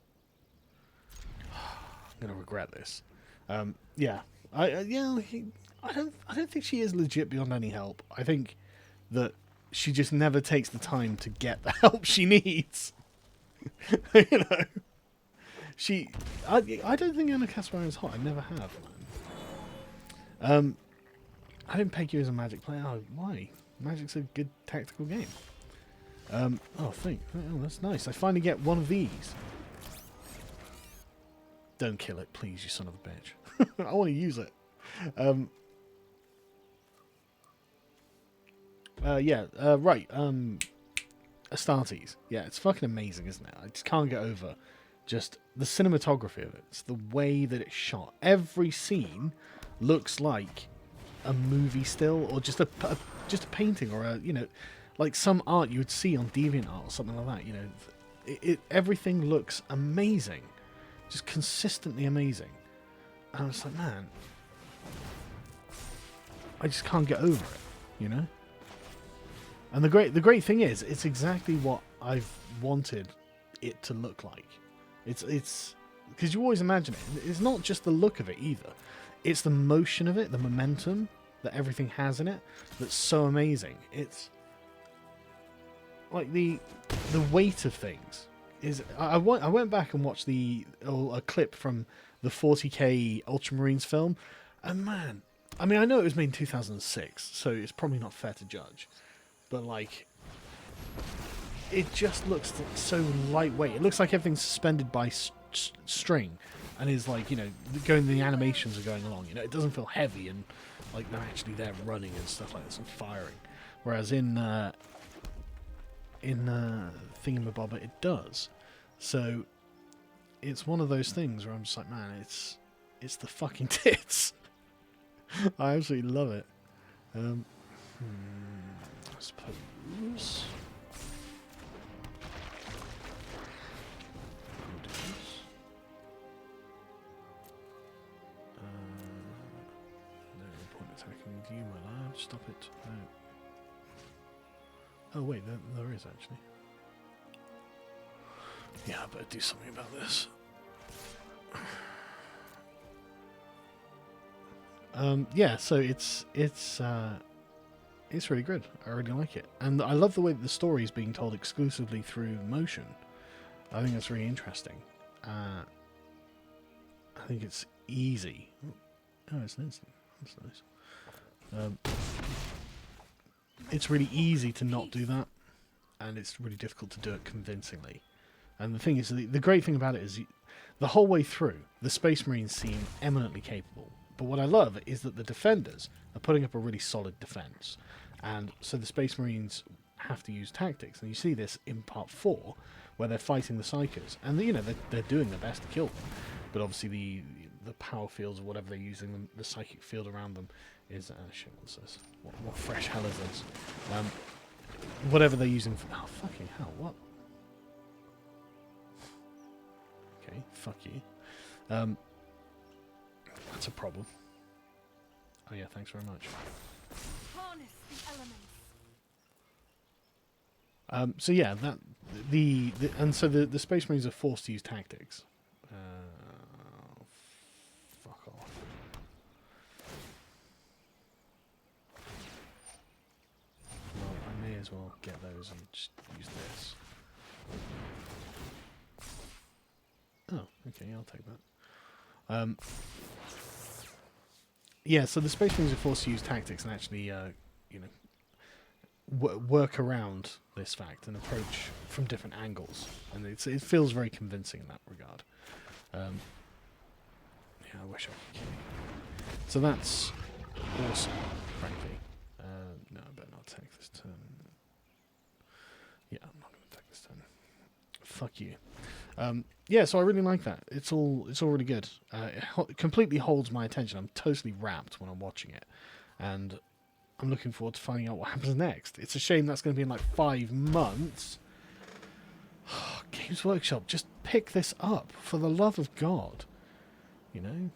I'm going to regret this. Yeah. I don't think she is legit beyond any help. I think that she just never takes the time to get the help she needs. You know, I don't think Anna Kasparian is hot. I never have, man. I didn't peg you as a Magic player. Oh, why? Magic's a good tactical game. Oh, that's nice. I finally get one of these. Don't kill it, please, you son of a bitch. I want to use it. Right. Astartes. Yeah, it's fucking amazing, isn't it? I just can't get over just the cinematography of it. It's the way that it's shot. Every scene looks like a movie still, or just a painting, or like some art you would see on DeviantArt or something like that. You know, everything looks amazing, just consistently amazing. And I was like, man, I just can't get over it, you know? And the great thing is, it's exactly what I've wanted it to look like. It's because you always imagine it. It's not just the look of it either. It's the motion of it, the momentum that everything has in it that's so amazing. It's like the weight of things is. I went back and watched a clip from the 40K Ultramarines film, and man, I mean, I know it was made in 2006, so it's probably not fair to judge, but like, it just looks so lightweight. It looks like everything's suspended by string, and is like, you know, the animations are going along. You know, it doesn't feel heavy and like they're actually there running and stuff like this and firing. Whereas in Thingamabobber it does. So it's one of those things where I'm just like, man, it's the fucking tits. I absolutely love it. I suppose. I'll do this. No point attacking you, my lad. Stop it. No. Oh wait, there is actually. Yeah, I better do something about this. Yeah, so it's really good. I really like it, and I love the way that the story is being told exclusively through motion. I think that's really interesting. I think it's easy. Oh, it's an instant. That's nice. It's really easy to not do that, and it's really difficult to do it convincingly. And the thing is, the great thing about it is the whole way through, the Space Marines seem eminently capable. But what I love is that the defenders are putting up a really solid defense. And so the Space Marines have to use tactics. And you see this in Part 4, where they're fighting the Psychers. And, you know, they're doing their best to kill them. but obviously the power fields or whatever they're using, the psychic field around them is shit. What's this? What fresh hell is this? Whatever they're using for, oh fucking hell, what? Okay, fuck you. That's a problem. Oh yeah, thanks very much. Harness the elements. So yeah, that and so the Space Marines are forced to use tactics. Fuck off. Well, I may as well get those and just use this. Oh, okay, I'll take that. Yeah, so the Space Marines are forced to use tactics and actually, you know, work around this fact and approach from different angles, and it feels very convincing in that regard. Yeah, I wish I could kill you. So that's awesome, frankly. No, I better not take this turn. Yeah, I'm not going to take this turn. Fuck you. Yeah, so I really like that. It's all really good. It completely holds my attention. I'm totally rapt when I'm watching it, and I'm looking forward to finding out what happens next. It's a shame that's going to be in like 5 months. Games Workshop, just pick this up for the love of God, you know.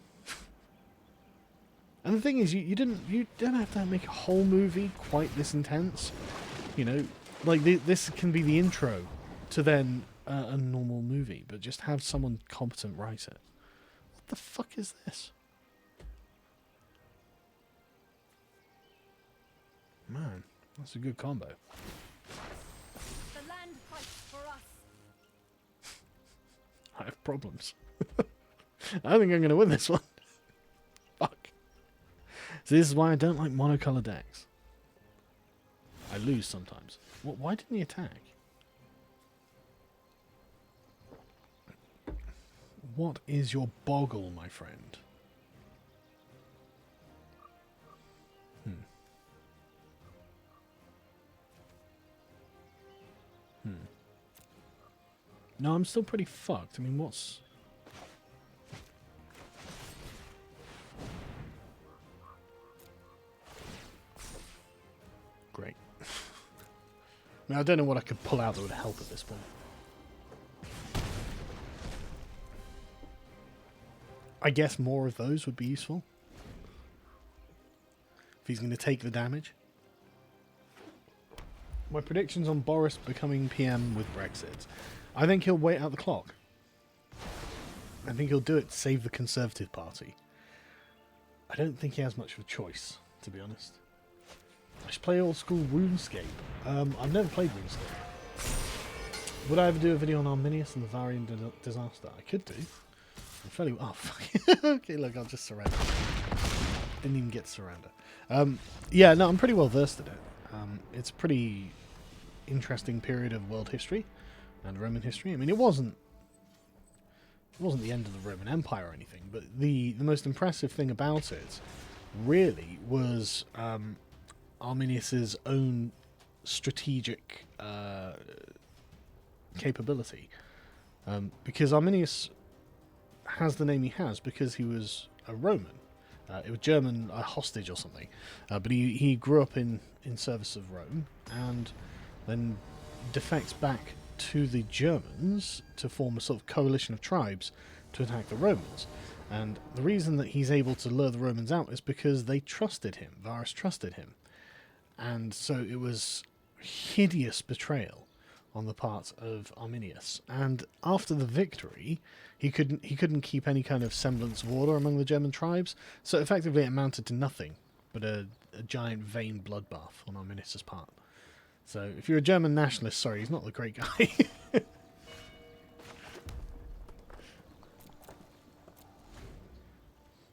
And the thing is, you don't have to make a whole movie quite this intense, you know. Like this can be the intro to then a normal movie, but just have someone competent write it. What the fuck is this? Man, that's a good combo. The land fights for us. I have problems. I think I'm going to win this one. Fuck. So this is why I don't like monocolour decks. I lose sometimes. Why didn't he attack? What is your boggle, my friend? No, I'm still pretty fucked. I mean, what's... Great. I mean, I don't know what I could pull out that would help at this point. I guess more of those would be useful. If he's going to take the damage. My predictions on Boris becoming PM with Brexit. I think he'll wait out the clock. I think he'll do it to save the Conservative Party. I don't think he has much of a choice, to be honest. I should play old school RuneScape. I've never played RuneScape. Would I ever do a video on Arminius and the Varian disaster? I could do. I'm fairly... Oh, fuck. Okay, look, I'll just surrender. Didn't even get surrender. Yeah, no, I'm pretty well versed in it. It's a pretty interesting period of world history and Roman history. I mean, it wasn't the end of the Roman Empire or anything, but the most impressive thing about it really was Arminius's own strategic capability. Because Arminius has the name he has because he was a Roman. It was German, a hostage or something. But he grew up in service of Rome and then defects back to the Germans to form a sort of coalition of tribes to attack the Romans. And the reason that he's able to lure the Romans out is because they trusted him. Varus trusted him. And so it was hideous betrayal on the part of Arminius. And after the victory, he couldn't keep any kind of semblance of order among the German tribes. So effectively it amounted to nothing but a giant vain bloodbath on Arminius' part. So if you're a German nationalist, sorry, he's not the great guy.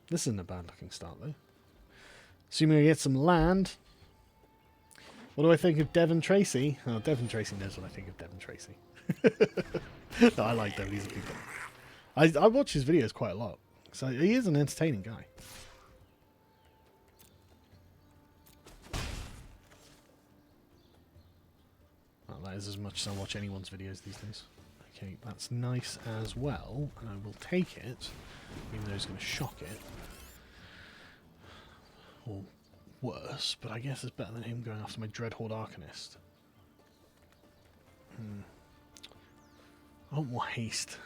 This isn't a bad looking start though. Assuming I get some land. What do I think of Devon Tracy? Oh, Devon Tracy knows what I think of Devon Tracy. No, I like Devon. He's a good guy. I watch his videos quite a lot. So he is an entertaining guy. Well, that is as much as I watch anyone's videos these days. Okay, that's nice as well, and I will take it, even though it's going to shock it. Or worse, but I guess it's better than him going after my Dreadhorde Arcanist. I want more haste.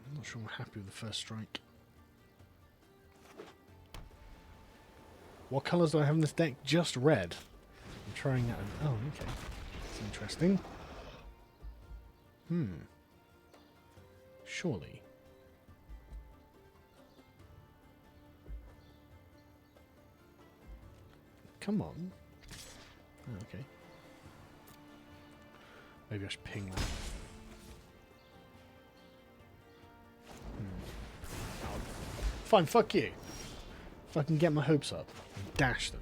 I'm not sure I'm happy with the first strike. What colours do I have in this deck? Just red. I'm trying that. Oh, okay. That's interesting. Surely. Come on. Oh, okay. Maybe I should ping that. Oh. Fine, fuck you. If I can get my hopes up and dash them.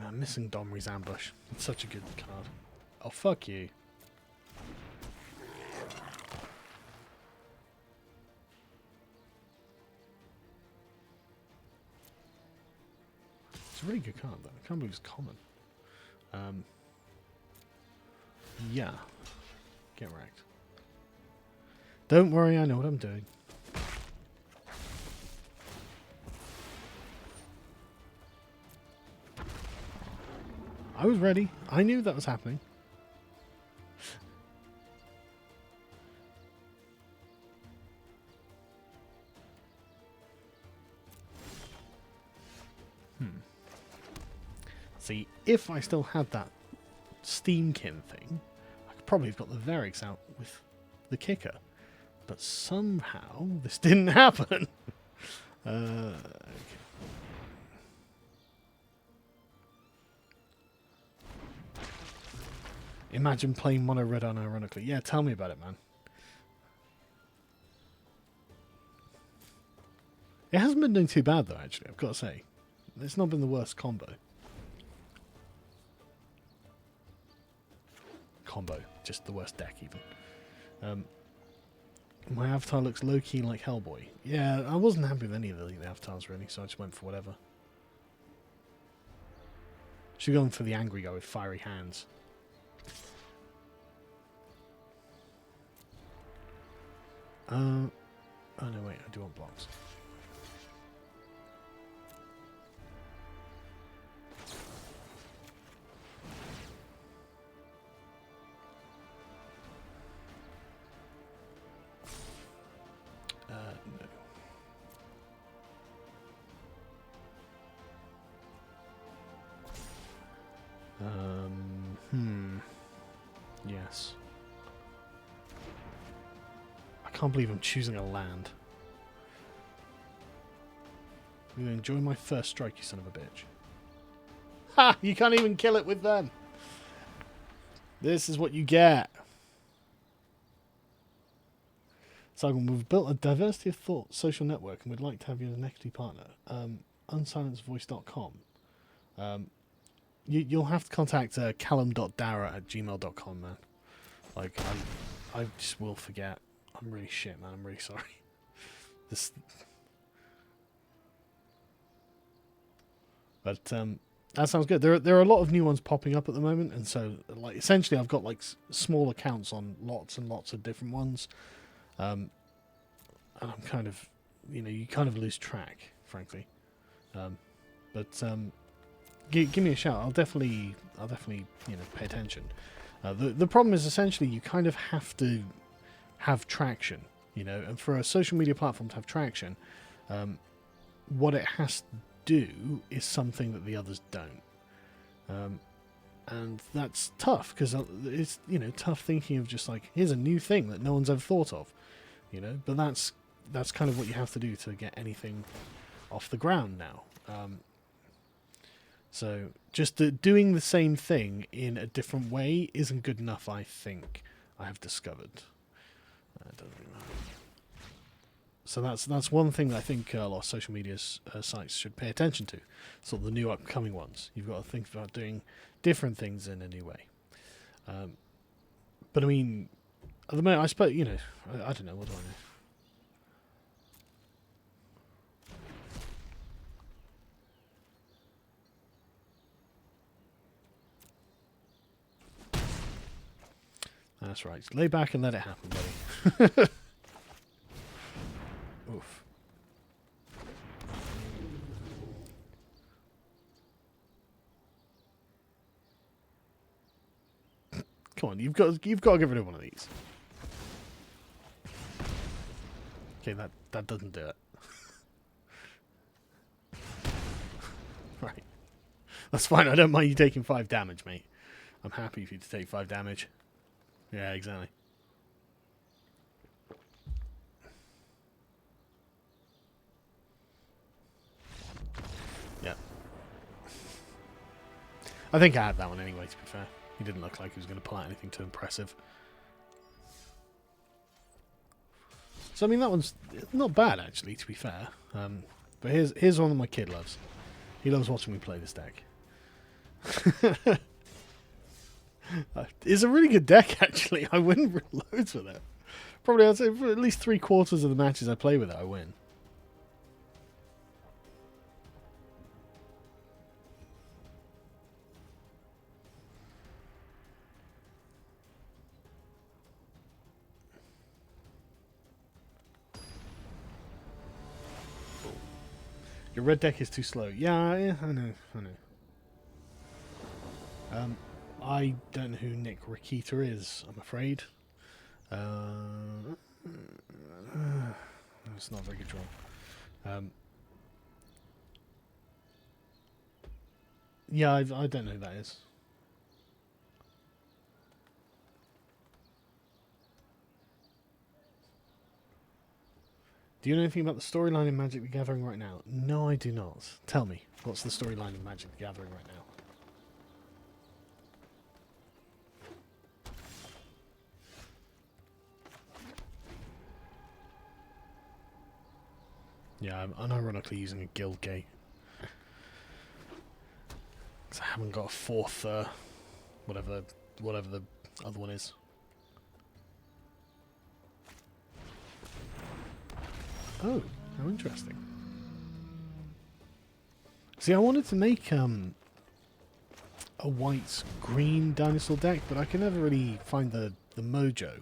I'm missing Domri's Ambush. It's such a good card. Oh, fuck you. It's a really good card, though. I can't believe it's common. Yeah. Get wrecked. Don't worry, I know what I'm doing. I was ready. I knew that was happening. See, if I still had that Steamkin thing, I could probably have got the Verix out with the kicker. But somehow this didn't happen. Okay. Imagine playing mono red unironically. Yeah, tell me about it, man. It hasn't been doing too bad, though, actually, I've got to say. It's not been the worst combo. Just the worst deck, even. My avatar looks low-key like Hellboy. Yeah, I wasn't happy with any of the avatars, really, so I just went for whatever. Should have gone for the angry guy with fiery hands. Oh no, wait, I do want blocks. No. Yes. I can't believe I'm choosing a land. I'm going to enjoy my first strike, you son of a bitch. Ha! You can't even kill it with them! This is what you get. Sargon, we've built a diversity of thought social network and we'd like to have you as an equity partner. Unsilencedvoice.com. You'll have to contact callum.dara@gmail.com, man. Like, I just will forget. I'm really shit, man. I'm really sorry. But that sounds good. There are a lot of new ones popping up at the moment, and so like essentially I've got like small accounts on lots and lots of different ones, and I'm kind of, you kind of lose track, frankly. Give me a shout. I'll definitely pay attention. The problem is essentially you kind of have to have traction, and for a social media platform to have traction, what it has to do is something that the others don't, and that's tough because it's tough thinking of just like, here's a new thing that no one's ever thought of, but that's kind of what you have to do to get anything off the ground now. So just doing the same thing in a different way isn't good enough, I think. I have discovered. It doesn't really matter. So that's one thing that I think a lot of social media sites should pay attention to. Sort of the new upcoming ones. You've got to think about doing different things in a new way. But I mean, at the moment, I suppose, you know, I don't know, what do I know? That's right. Lay back and let it happen, buddy. Oof. Come on, you've got to get rid of one of these. Okay, that doesn't do it. Right. That's fine. I don't mind you taking 5 damage, mate. I'm happy for you to take 5 damage. Yeah, exactly. Yeah. I think I had that one anyway, to be fair. He didn't look like he was going to pull out anything too impressive. So, I mean, that one's not bad, actually, to be fair. But here's one that my kid loves. He loves watching me play this deck. It's a really good deck, actually. I win loads with it. Probably, I'd say, for at least 3/4 of the matches I play with it, I win. Your red deck is too slow. Yeah, I know. I don't know who Nick Rakita is, I'm afraid. It's not a very good draw. Yeah, I don't know who that is. Do you know anything about the storyline in Magic the Gathering right now? No, I do not. Tell me, what's the storyline in Magic the Gathering right now? Yeah, I'm unironically using a guild gate. Because I haven't got a 4th, whatever the other one is. Oh, how interesting. See, I wanted to make a white-green dinosaur deck, but I can never really find the mojo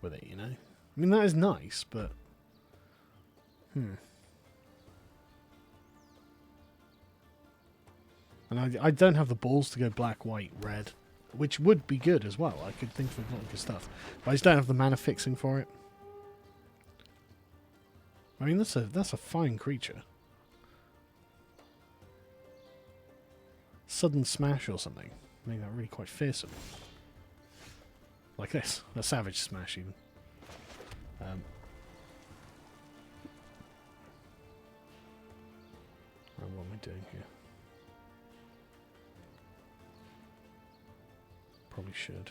with it, you know? I mean, that is nice, but... And I don't have the balls to go black, white, red, which would be good as well. I could think of a lot of good stuff. But I just don't have the mana fixing for it. I mean, that's a fine creature. Sudden Smash or something. Make that really quite fearsome. Like this. A Savage Smash, even. What am I doing here? Probably should.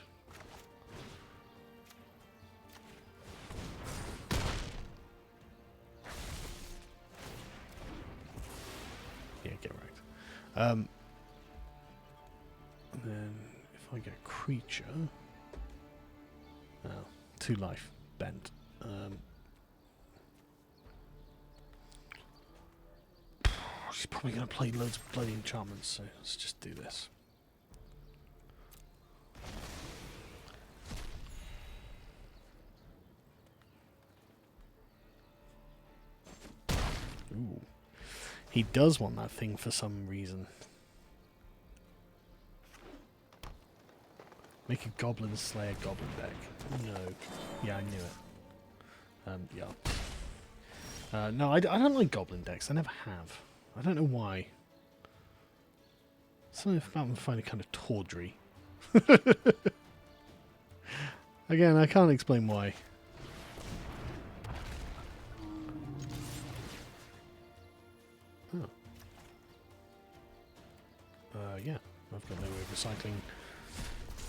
Yeah, get wrecked. And then if I get creature, oh, 2 life bent. She's probably going to play loads of bloody enchantments, so let's just do this. Ooh. He does want that thing for some reason. Make a Goblin Slayer Goblin deck. No. Yeah, I knew it. Yeah. No, I don't like Goblin decks. I never have. I don't know why. Something about them I find it kind of tawdry. Again, I can't explain why. Oh. Yeah, I've got no way of recycling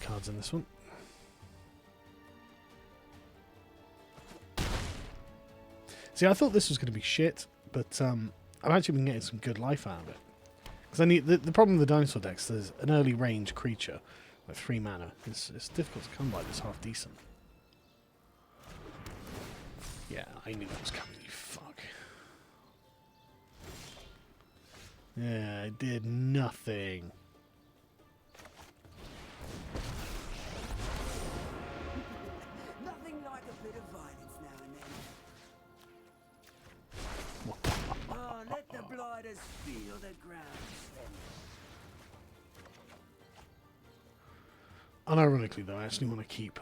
cards in this one. See, I thought this was going to be shit, but I've actually been getting some good life out of it. Because I need the problem with the dinosaur decks, there's an early range creature, like 3 mana. It's difficult to come by this half decent. Yeah, I knew that was coming, you fuck. Yeah, I did nothing. Nothing like a bit of violence now and then. Oh, let the blighters feel the ground. Unironically, though, I actually want to keep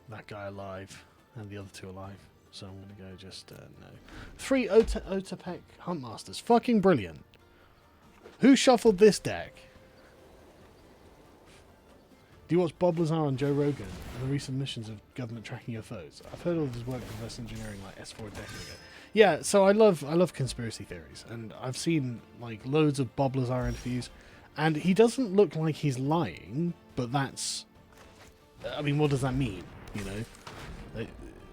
that guy alive and the other 2 alive. So I'm going to go just, no. 3 Otapek Huntmasters. Fucking brilliant. Who shuffled this deck? Do you watch Bob Lazar on Joe Rogan and the recent missions of government tracking your foes? I've heard all of his work in reverse engineering like S4 a decade ago. Yeah, so I love conspiracy theories, and I've seen like loads of Bob Lazar interviews, and he doesn't look like he's lying, but that's... I mean, what does that mean, you know?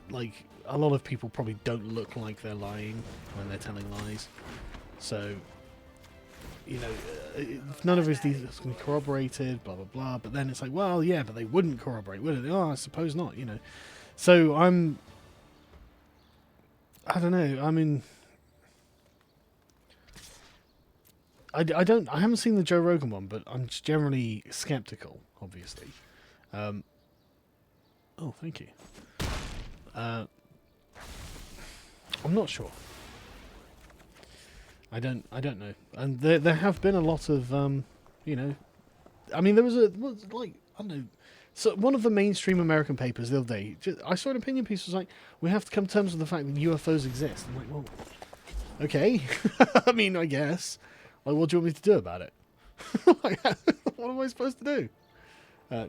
Like, a lot of people probably don't look like they're lying when they're telling lies. So, you know, none of his details can be corroborated, blah, blah, blah. But then it's like, well, yeah, but they wouldn't corroborate, would it? Oh, I suppose not, you know. So I don't know. I mean, I haven't seen the Joe Rogan one, but I'm just generally skeptical, obviously. Oh, thank you. I'm not sure. I don't know. And there have been a lot of you know, I mean, there was like, I don't know. So one of the mainstream American papers the other day, I saw an opinion piece was like, we have to come to terms with the fact that UFOs exist. I'm like, well, okay. I mean, I guess. Like, what do you want me to do about it? Like, what am I supposed to do?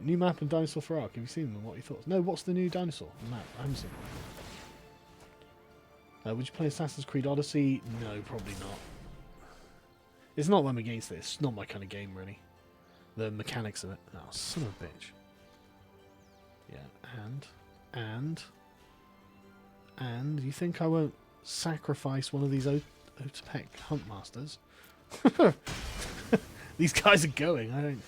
New map and dinosaur for Ark. Have you seen them? What are your thoughts? No, what's the new dinosaur map? I haven't seen it. Would you play Assassin's Creed Odyssey? No, probably not. It's not that I'm against this. It's not my kind of game, really. The mechanics of it. Oh, son of a bitch. Yeah, and you think I won't sacrifice one of these Otapek Huntmasters? These guys are going. I don't.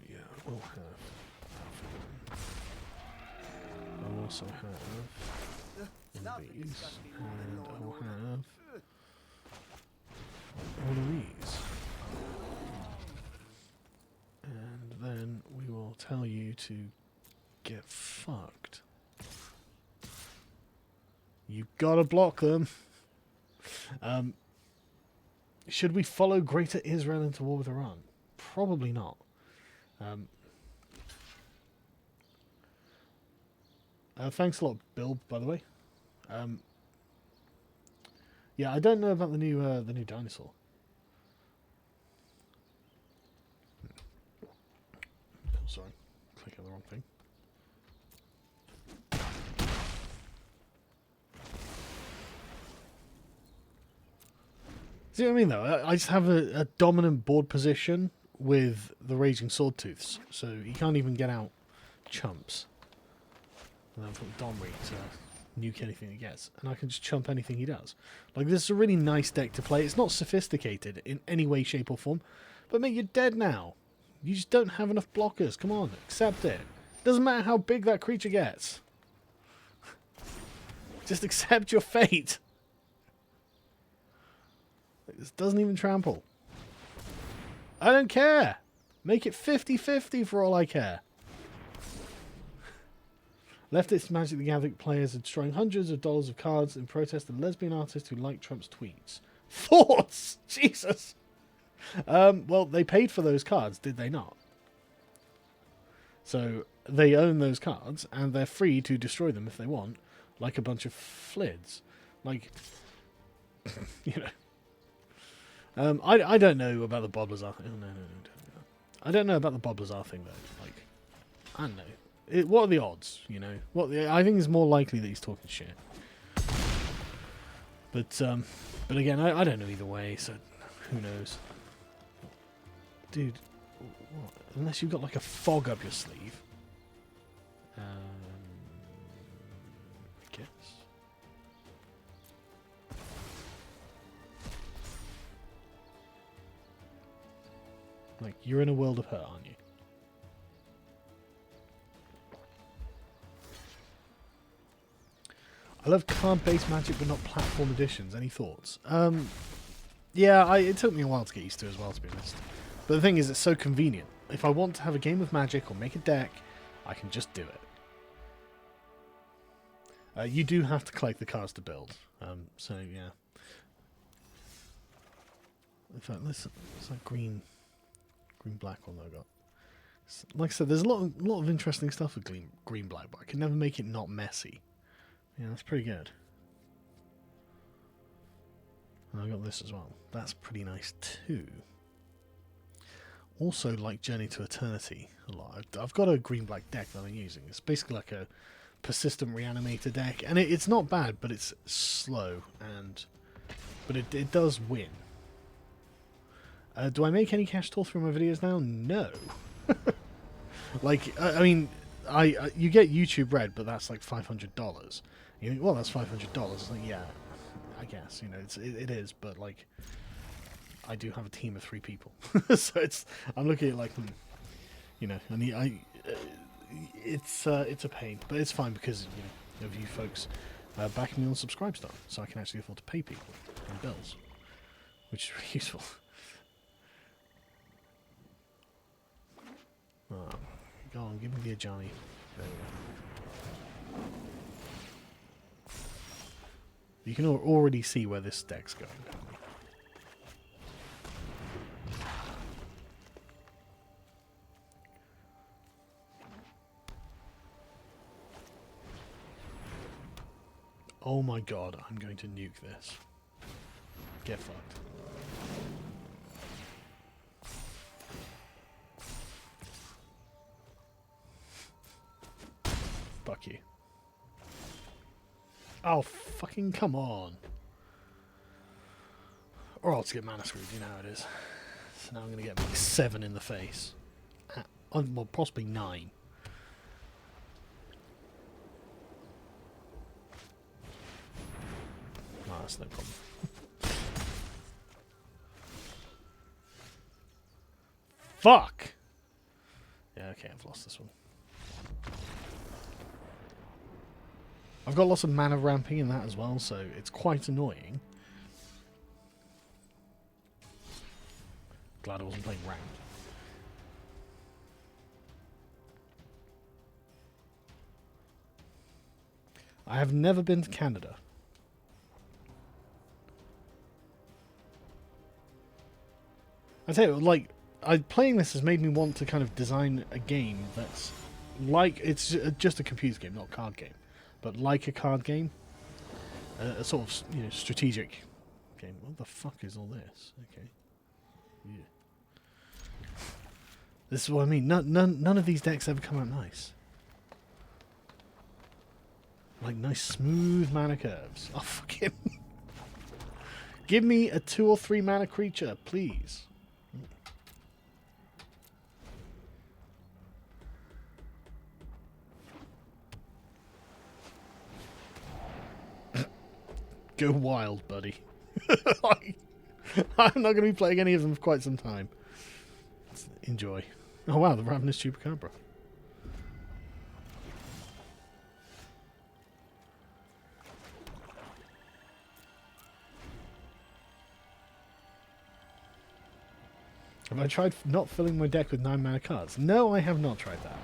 Yeah, I will have. I'll also have one of these, and I will have one of these. And then we will tell you to get fucked. You've got to block them. Should we follow Greater Israel into war with Iran? Probably not. Thanks a lot, Bill, by the way. Yeah, I don't know about the new dinosaur. Oh, sorry, click on the wrong thing. See what I mean, though? I just have a dominant board position with the Raging Swordtooths, so he can't even get out chumps. And then put Domri to nuke anything he gets, and I can just chump anything he does. Like, this is a really nice deck to play. It's not sophisticated in any way, shape, or form, but mate, you're dead now. You just don't have enough blockers. Come on, accept it. Doesn't matter how big that creature gets. Just accept your fate. This doesn't even trample. I don't care. Make it 50-50 for all I care. Leftist Magic the Gathering players are destroying hundreds of dollars of cards in protest of lesbian artists who like Trump's tweets. Thoughts? Jesus. Well, they paid for those cards, did they not? So they own those cards, and they're free to destroy them if they want, like a bunch of flids. Like, you know. I don't know about the Bob Lazar thing. Oh, no. I don't know about the Bob Lazar thing, though. Like, I don't know. What are the odds, you know? I think it's more likely that he's talking shit. But again, I don't know either way, so who knows? Dude, Unless you've got like a fog up your sleeve. I guess. Like, you're in a world of hurt, aren't you? I love card-based Magic, but not platform editions. Any thoughts? Yeah, it took me a while to get used to as well, to be honest. But the thing is, it's so convenient. If I want to have a game of Magic or make a deck, I can just do it. You do have to collect the cards to build. So, yeah. In fact, it's like green-black one that I got. Like I said, there's a lot of interesting stuff with green-black, but I can never make it not messy. Yeah, that's pretty good. And I got this as well. That's pretty nice too. Also like Journey to Eternity a lot. I've got a green-black deck that I'm using. It's basically like a persistent reanimator deck, and it's not bad, but it's slow, but it does win. Do I make any cash tool through my videos now? No. Like, I mean, you get YouTube Red, but that's like $500. You think, well, that's $500. It's like, yeah, I guess, you know, it is, but like, I do have a team of 3 people, so I'm looking at it like, you know, and it's a pain, but it's fine because, you know, of you folks backing me on Subscribestar, so I can actually afford to pay people and bills, which is really useful. Oh, go on, give me the Ajani. There we go. You can already see where this deck's going. Oh my god, I'm going to nuke this. Get fucked. Fuck you. Oh, fucking come on. Or I'll just get mana screwed, you know how it is. So now I'm going to get like 7 in the face. Well, possibly 9. No, that's no problem. Fuck! Yeah, okay, I've lost this one. I've got lots of mana ramping in that as well, so it's quite annoying. Glad I wasn't playing ranked. I have never been to Canada. I tell you, like, playing this has made me want to kind of design a game that's like, it's just a computer game, not a card game, but like a card game, a sort of, you know, strategic game. What the fuck is all this? Okay, yeah. This is what I mean. None of these decks ever come out nice. Like nice smooth mana curves. Oh fuck him! Give me a 2 or 3 mana creature, please. Go wild, buddy. I'm not going to be playing any of them for quite some time. Enjoy. Oh wow, the Ravenous Chupacabra. Have I tried not filling my deck with 9 mana cards? No, I have not tried that.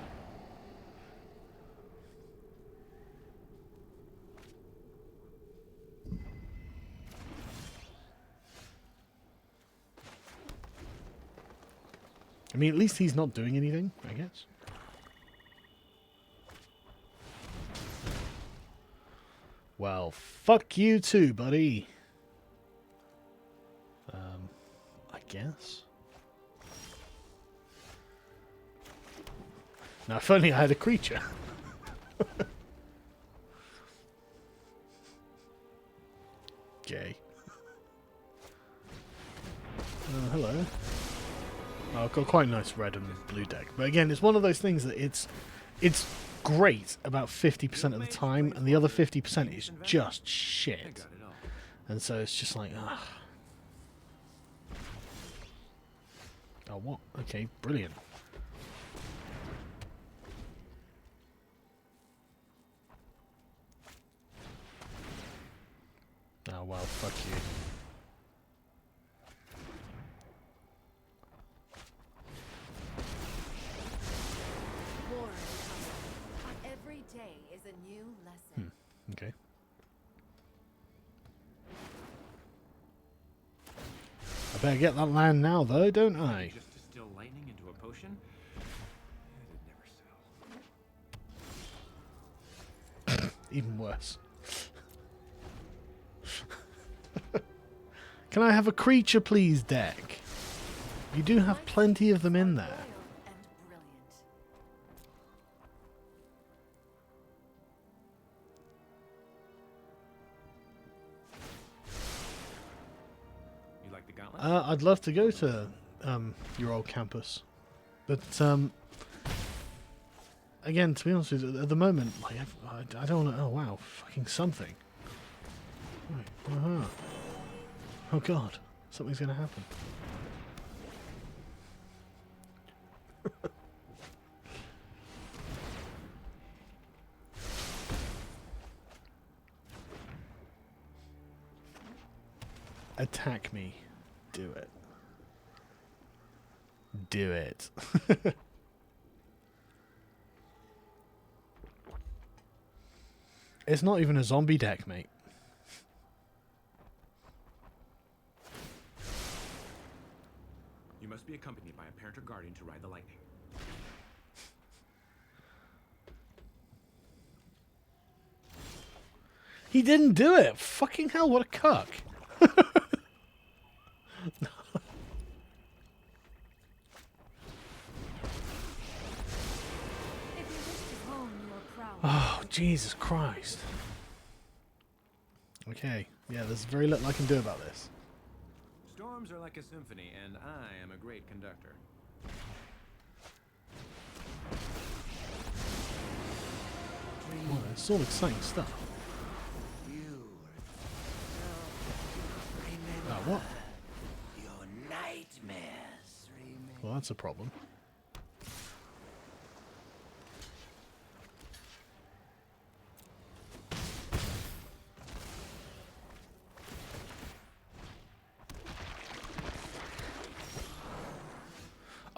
I mean, at least he's not doing anything, I guess. Well, fuck you too, buddy. I guess. Now, if only I had a creature. Gay. Hello. Oh, I've got quite a nice red and blue deck. But again, it's one of those things that it's great about 50% of the time, and the other 50% is just shit. And so it's just like, ugh. Oh, what? Okay, brilliant. Oh, well, fuck you. War is coming. Every day is a new lesson. Okay. I better get that land now, though, don't I? Just distill lightning into a potion? It'd never sell. Even worse. Can I have a creature, please, deck? You do have plenty of them in there. Royal and brilliant. You like the gauntlet? I'd love to go to your old campus, but again, to be honest with you, at the moment, like I don't want to. Oh wow, fucking something! Right. Oh god, something's going to happen. Attack me. Do it. Do it. It's not even a zombie deck, mate. You must be accompanied by a parent or guardian to ride the lightning. He didn't do it. Fucking hell, what a cuck. If you wish to home your prowess, Oh, Jesus Christ. Okay, yeah, there's very little I can do about this. Storms are like a symphony, and I am a great conductor. Well, it's all exciting stuff. You What? your nightmares remain. Well, that's a problem.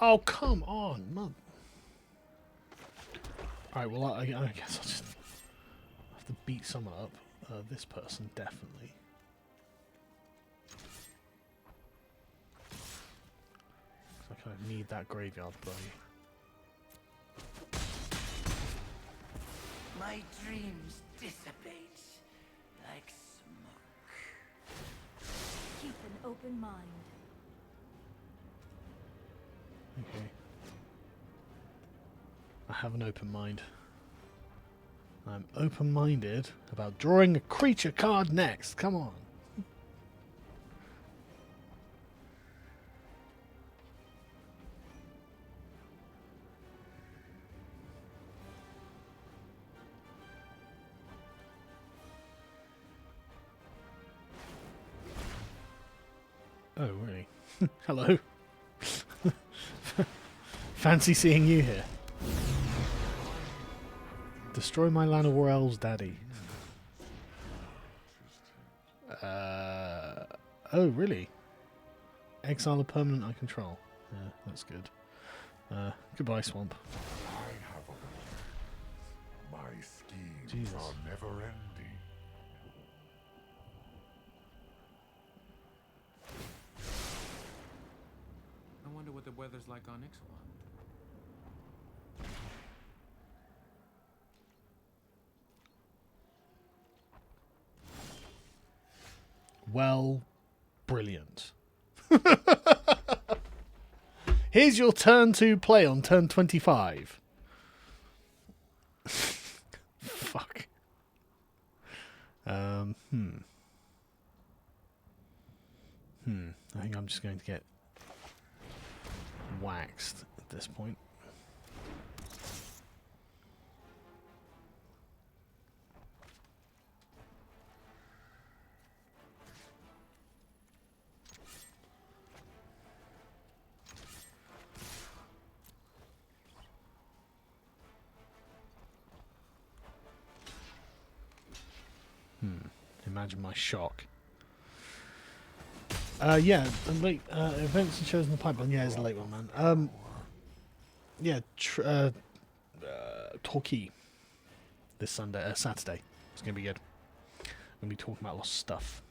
Oh, come on, mum. Alright, well, I guess I'll just have to beat someone up. This person, definitely. I kind of need that graveyard blow. My dreams dissipate like smoke. keep an open mind. Okay. I have an open mind. I'm open-minded about drawing a creature card next. Come on. Oh, really? Hello. Fancy seeing you here. Destroy my Land of War Elves, Daddy. Oh, really? Exile a permanent I control. Yeah, that's good. Goodbye, Swamp. I have a plan. My schemes Jesus. are never ending. I wonder what the weather's like on Ixalan. Well, brilliant. Here's your turn to play on turn 25. Fuck. I think I'm just going to get waxed at this point. Imagine my shock. Yeah, late events and shows in the pipeline. Yeah, it's a late one, man. Yeah, Torquay this Saturday. It's gonna be good. I'm gonna be talking about lots of stuff.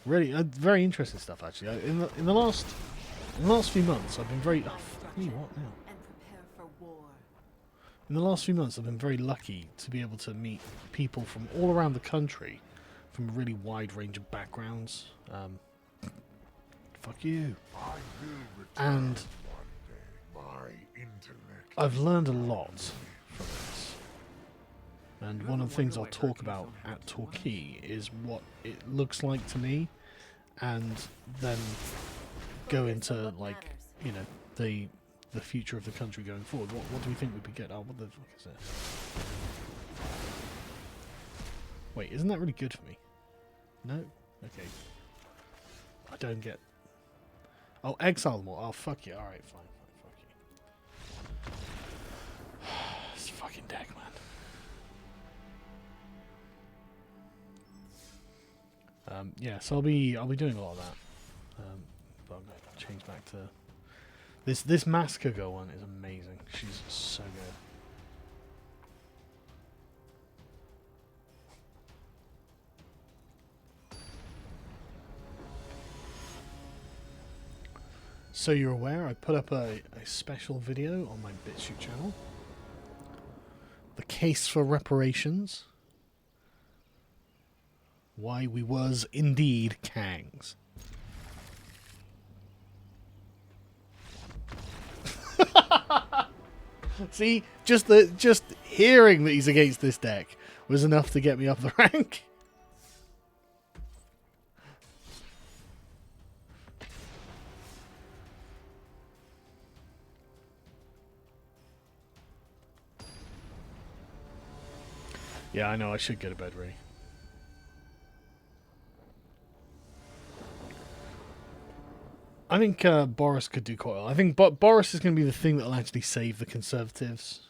Really, very interesting stuff actually. In the last few months, I've been very. Oh, fuck me, what now? And prepare for war. In the last few months, I've been very lucky to be able to meet people from all around the country, from a really wide range of backgrounds. Fuck you. I will return And one day. My intellect. I've learned a lot from this. And one of the things I'll talk about at Torquay is what it looks like to me, and then go into, like, you know, the future of the country going forward. What do we think would be good? Oh, what the fuck is this? Wait, isn't that really good for me? No? Okay. I don't get... Oh, exile them all. Oh, fuck you. Alright, fine, fuck you. This fucking deck, man. Yeah, so I'll be doing a lot of that. But I'm going to change back to... This Massacre Girl one is amazing. She's so good. So you're aware, I put up a special video on my BitChute channel. The case for reparations. Why we was indeed Kangs. See, just hearing that he's against this deck was enough to get me up the rank. Yeah, I know, I should go to bed, Ray. I think Boris could do quite well. I think Boris is going to be the thing that will actually save the Conservatives.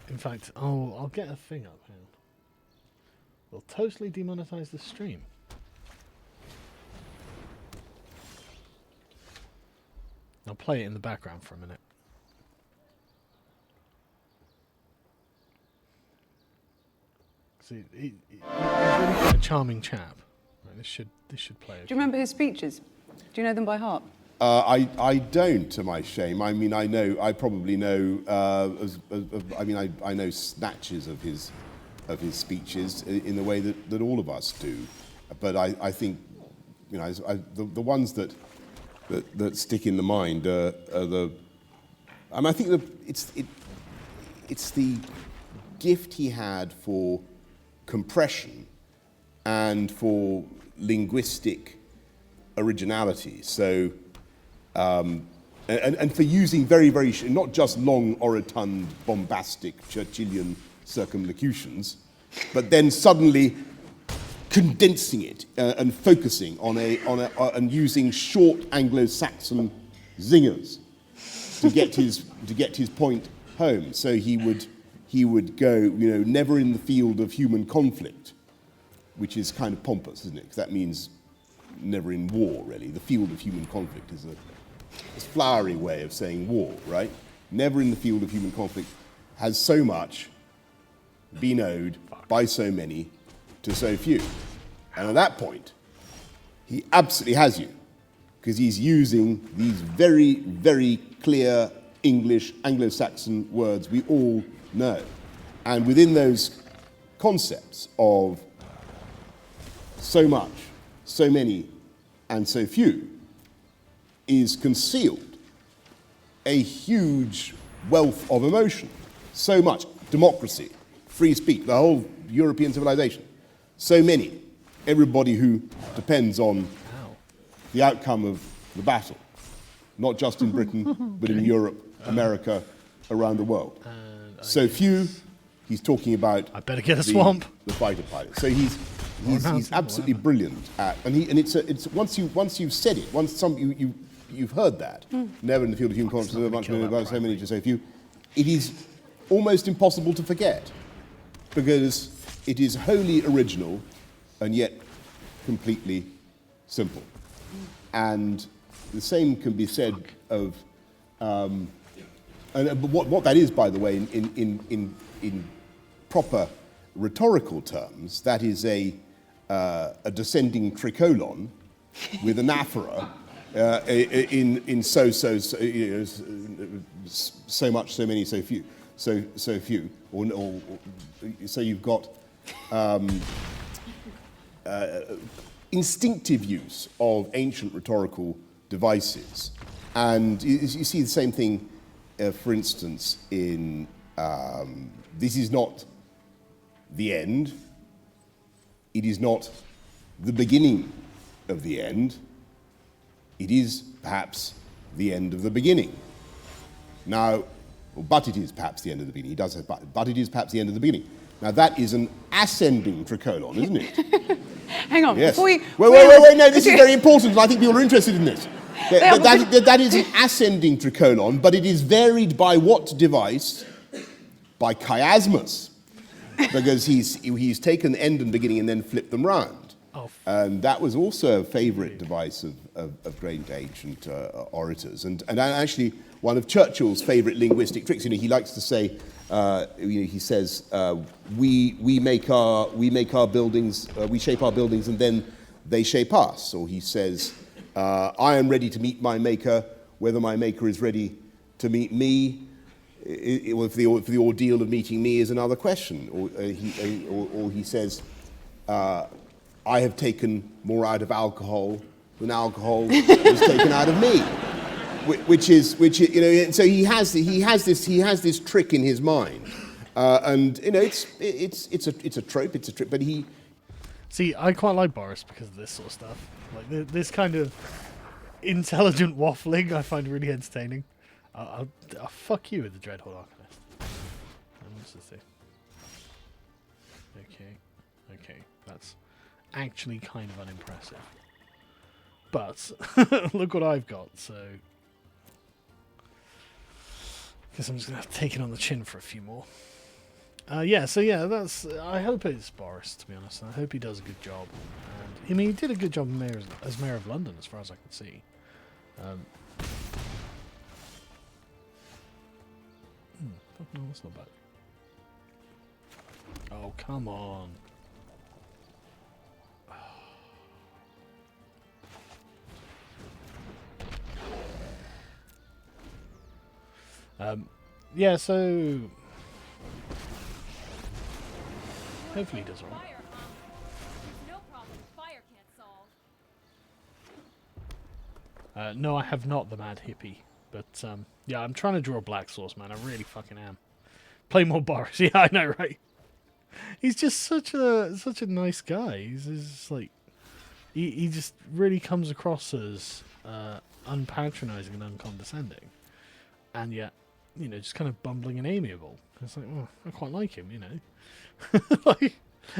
In fact, I'll get a thing up here. We'll totally demonetize the stream. I'll play it in the background for a minute. See, he's really a charming chap. Right, this should play. Do you remember his speeches? Do you know them by heart? I don't, to my shame. I mean, I probably know. I know snatches of his speeches in the way that all of us do. But I think, you know, the ones that stick in the mind are the. I mean, I think it's the gift he had for compression and for linguistic originality. So, and for using very, very, not just long, orotund, bombastic Churchillian circumlocutions, but then suddenly condensing it and focusing on and using short Anglo-Saxon zingers to get his point home. So he would go, you know, never in the field of human conflict, which is kind of pompous, isn't it? Because that means never in war, really. The field of human conflict is a flowery way of saying war, right? Never in the field of human conflict has so much been owed by so many to so few. And at that point, he absolutely has you, because he's using these very, very clear English, Anglo-Saxon words we all know. And within those concepts of so much, so many, and so few, is concealed a huge wealth of emotion. So much. Democracy, free speech, the whole European civilization. So many. Everybody who depends on the outcome of the battle. not just in Britain, but in Europe, America, around the world. So few, he's talking about I better get a swamp. the fighter pilot. So he's mountain, absolutely whatever. brilliant at, and it's once you've said it, once you've heard that, never in the field of human consciousness, not gonna much kill that about so prime many to so few, it is almost impossible to forget, because it is wholly original and yet completely simple. And the same can be said of, and what that is, by the way, in proper rhetorical terms, that is a descending tricolon with an aphora in so much, so many, so few, so few, or so you've got instinctive use of ancient rhetorical devices, and you see the same thing, for instance, in this is not the end, it is not the beginning of the end, it is perhaps the end of the beginning. Now, but it is perhaps the end of the beginning. He does say, but it is perhaps the end of the beginning. Now, that is an ascending tricolon, isn't it? Hang on. Yes. Before we, Wait, no, this is very important, and I think people are interested in this. That is an ascending tricolon, but it is varied by what device? By chiasmus, because he's taken end and beginning and then flipped them round. Oh. And that was also a favourite device of great ancient orators, and actually one of Churchill's favourite linguistic tricks. He likes to say, he says, we make our buildings, we shape our buildings, and then they shape us. Or he says, I am ready to meet my maker, whether my maker is ready to meet me. If the ordeal of meeting me is another question. Or he says, I have taken more out of alcohol than alcohol was taken out of me, which so he has this trick in his mind, and it's a trope, but he. See, I quite like Boris because of this sort of stuff. Like this kind of intelligent waffling, I find really entertaining. I'll fuck you with the Dreadhorde Arcanist. What's this thing? Okay, that's actually kind of unimpressive. But look what I've got, so guess I'm just gonna have to take it on the chin for a few more. That's. I hope it's Boris, to be honest. I hope he does a good job. And, he did a good job as mayor of London, as far as I can see. No, that's not bad. Oh, come on. So hopefully he does all right. Fire, huh? There's no problem fire can't solve. No, I have not the Mad Hippie, but yeah, I'm trying to draw a Black Source, man. I really fucking am. Play more Boris. Yeah, I know, right? He's just such a nice guy. He's just like he just really comes across as unpatronizing and uncondescending, and yet just kind of bumbling and amiable. It's like, oh, I quite like him,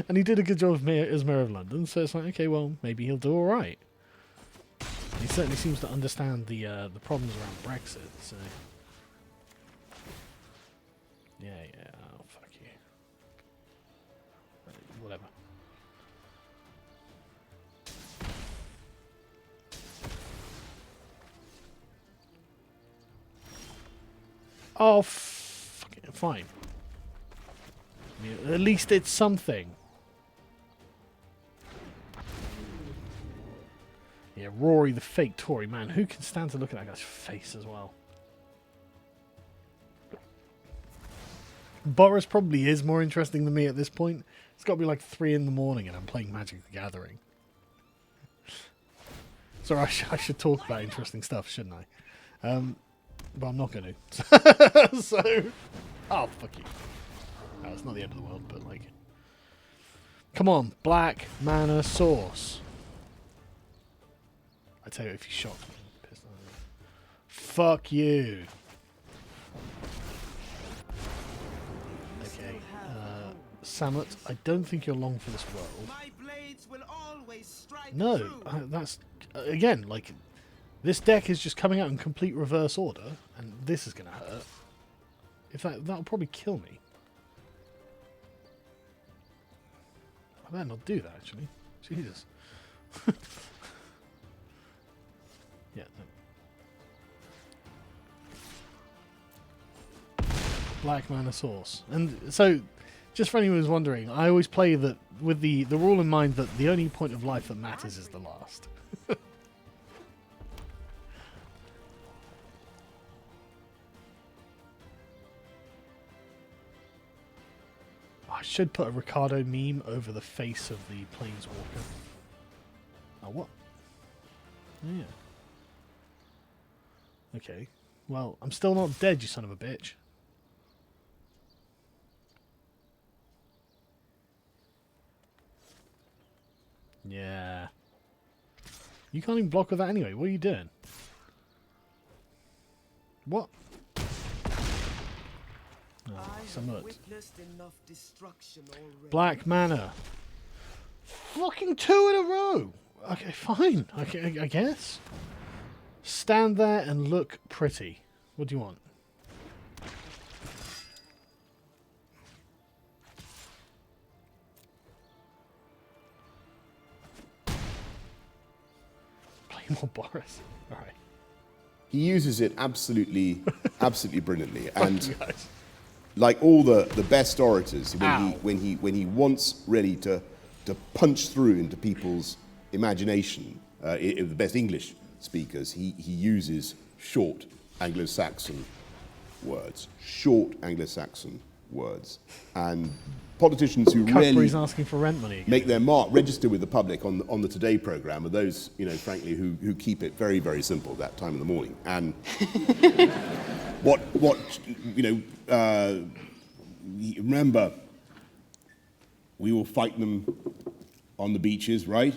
and he did a good job as mayor of London. So it's like, okay, well, maybe he'll do all right. He certainly seems to understand the problems around Brexit. So yeah, oh, fuck you. Whatever. Oh, fuck it, fine. At least it's something. Yeah, Rory the fake Tory, man. Who can stand to look at that guy's face as well? Boris probably is more interesting than me at this point. It's got to be like 3 in the morning and I'm playing Magic the Gathering. So I should talk about interesting stuff, shouldn't I? But I'm not going to. So, oh, fuck you. No, it's not the end of the world, but like... Come on, black mana source. I tell you, if you shot me, pissed off. Fuck you. Okay. Samut, I don't think you're long for this world. My blades will always strike No, true. that's again like this deck is just coming out in complete reverse order, and this is gonna hurt. If that'll probably kill me. I better not do that actually. Jesus. Yeah. No. Black mana source, and so just for anyone who's wondering, I always play that with the rule in mind that the only point of life that matters is the last. I should put a Ricardo meme over the face of the Planeswalker. Oh, what? Yeah. Okay. Well, I'm still not dead, you son of a bitch. Yeah. You can't even block with that anyway. What are you doing? What? Oh, Samut. Witnessed enough destruction already. Black mana. Fucking 2 in a row. Okay, fine. Okay, I guess. Stand there and look pretty. What do you want? Play more Boris. All right. He uses it absolutely, absolutely brilliantly. And You guys. like all the best orators, Ow. when he wants really to punch through into people's imagination, the best English speakers, he uses short Anglo-Saxon words, and politicians who really Cuthbert's asking for rent money again. make their mark, register with the public on the Today programme, are those, frankly, who keep it very, very simple that time of the morning. And remember, we will fight them on the beaches, right?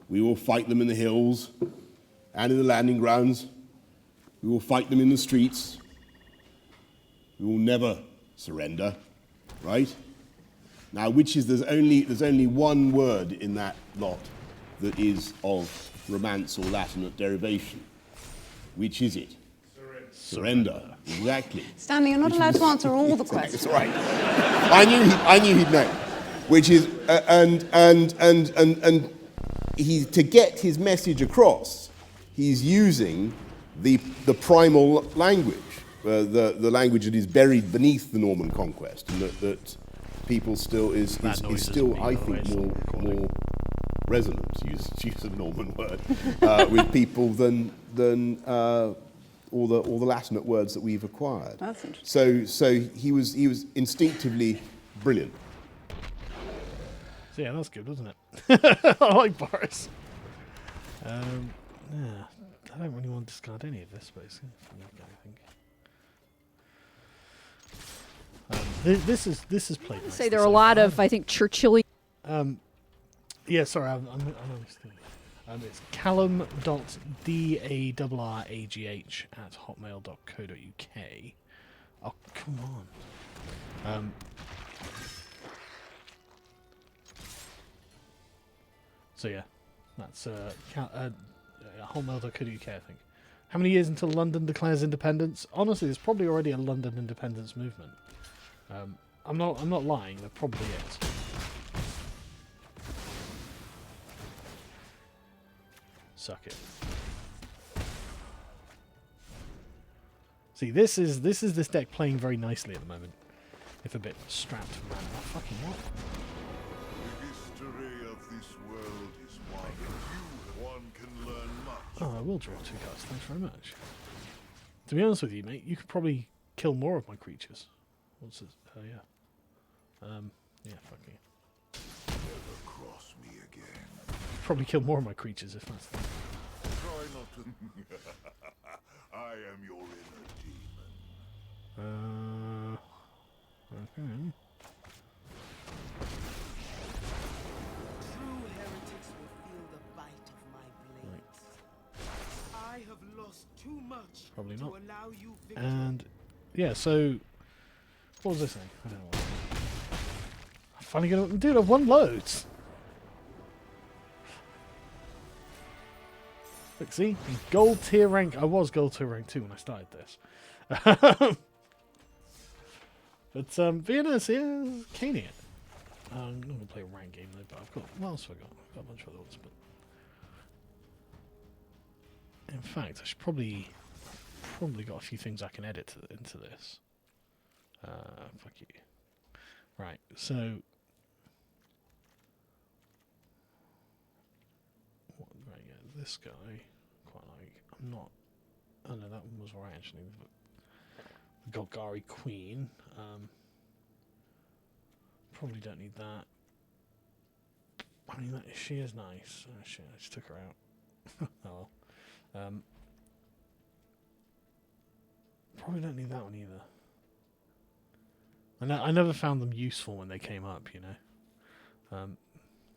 We will fight them in the hills and in the landing grounds. We will fight them in the streets. We will never surrender, right? Now, there's only one word in that lot that is of Romance or Latinate derivation. Which is it? Surrender. Exactly. Stanley, you're not allowed to answer all the questions. That's right. I knew he'd know. Which is and he, to get his message across, he's using the primal language, the language that is buried beneath the Norman conquest, and that people still is still, I think, more resonant, to use a Norman word, with people than all the Latinate words that we've acquired. That's interesting. So he was instinctively brilliant. So yeah, that's good, wasn't it? I like Boris. Yeah, I don't really want to discard any of this, basically. I think. This is played. I'd Nice say there are a lot of, I think, Churchill. Yeah, sorry, I'm still. It's callum.darragh@hotmail.co.uk. Oh, come on. So yeah, that's hotmail.co.uk, I think. How many years until London declares independence? Honestly, there's probably already a London independence movement. I'm not lying. There probably is. Suck it. See, this is this deck playing very nicely at the moment. If a bit strapped for mana. Oh, fucking what? The history of this world is one can learn much. Oh, I will draw 2 cards. Thanks very much. To be honest with you, mate, you could probably kill more of my creatures. What's this? Oh, yeah. Yeah, fuck you. Never cross me again. Probably kill more of my creatures if that's the... Try not to. I am your inner demon. Okay. True heretics will feel the bite of my blades. I have lost too much Probably to not. allow you victory. And yeah, so what was this thing? I don't know. I'm finally gonna, dude, I've won loads. Look, see, gold tier rank. I was gold tier rank 2 when I started this. But yeah, no, see, caning it. I'm not gonna play a rank game though. But I've got, what else have I got? I've got a bunch of other ones, but in fact, I should probably got a few things I can edit into this. Fuck you. Right, so right, yeah, this guy quite like. I'm not. Oh no, that one was right actually. The Golgari Queen. Probably don't need that. I mean, she is nice. Oh shit, I just took her out. Oh well. Probably don't need that one either. I never found them useful when they came up, you know.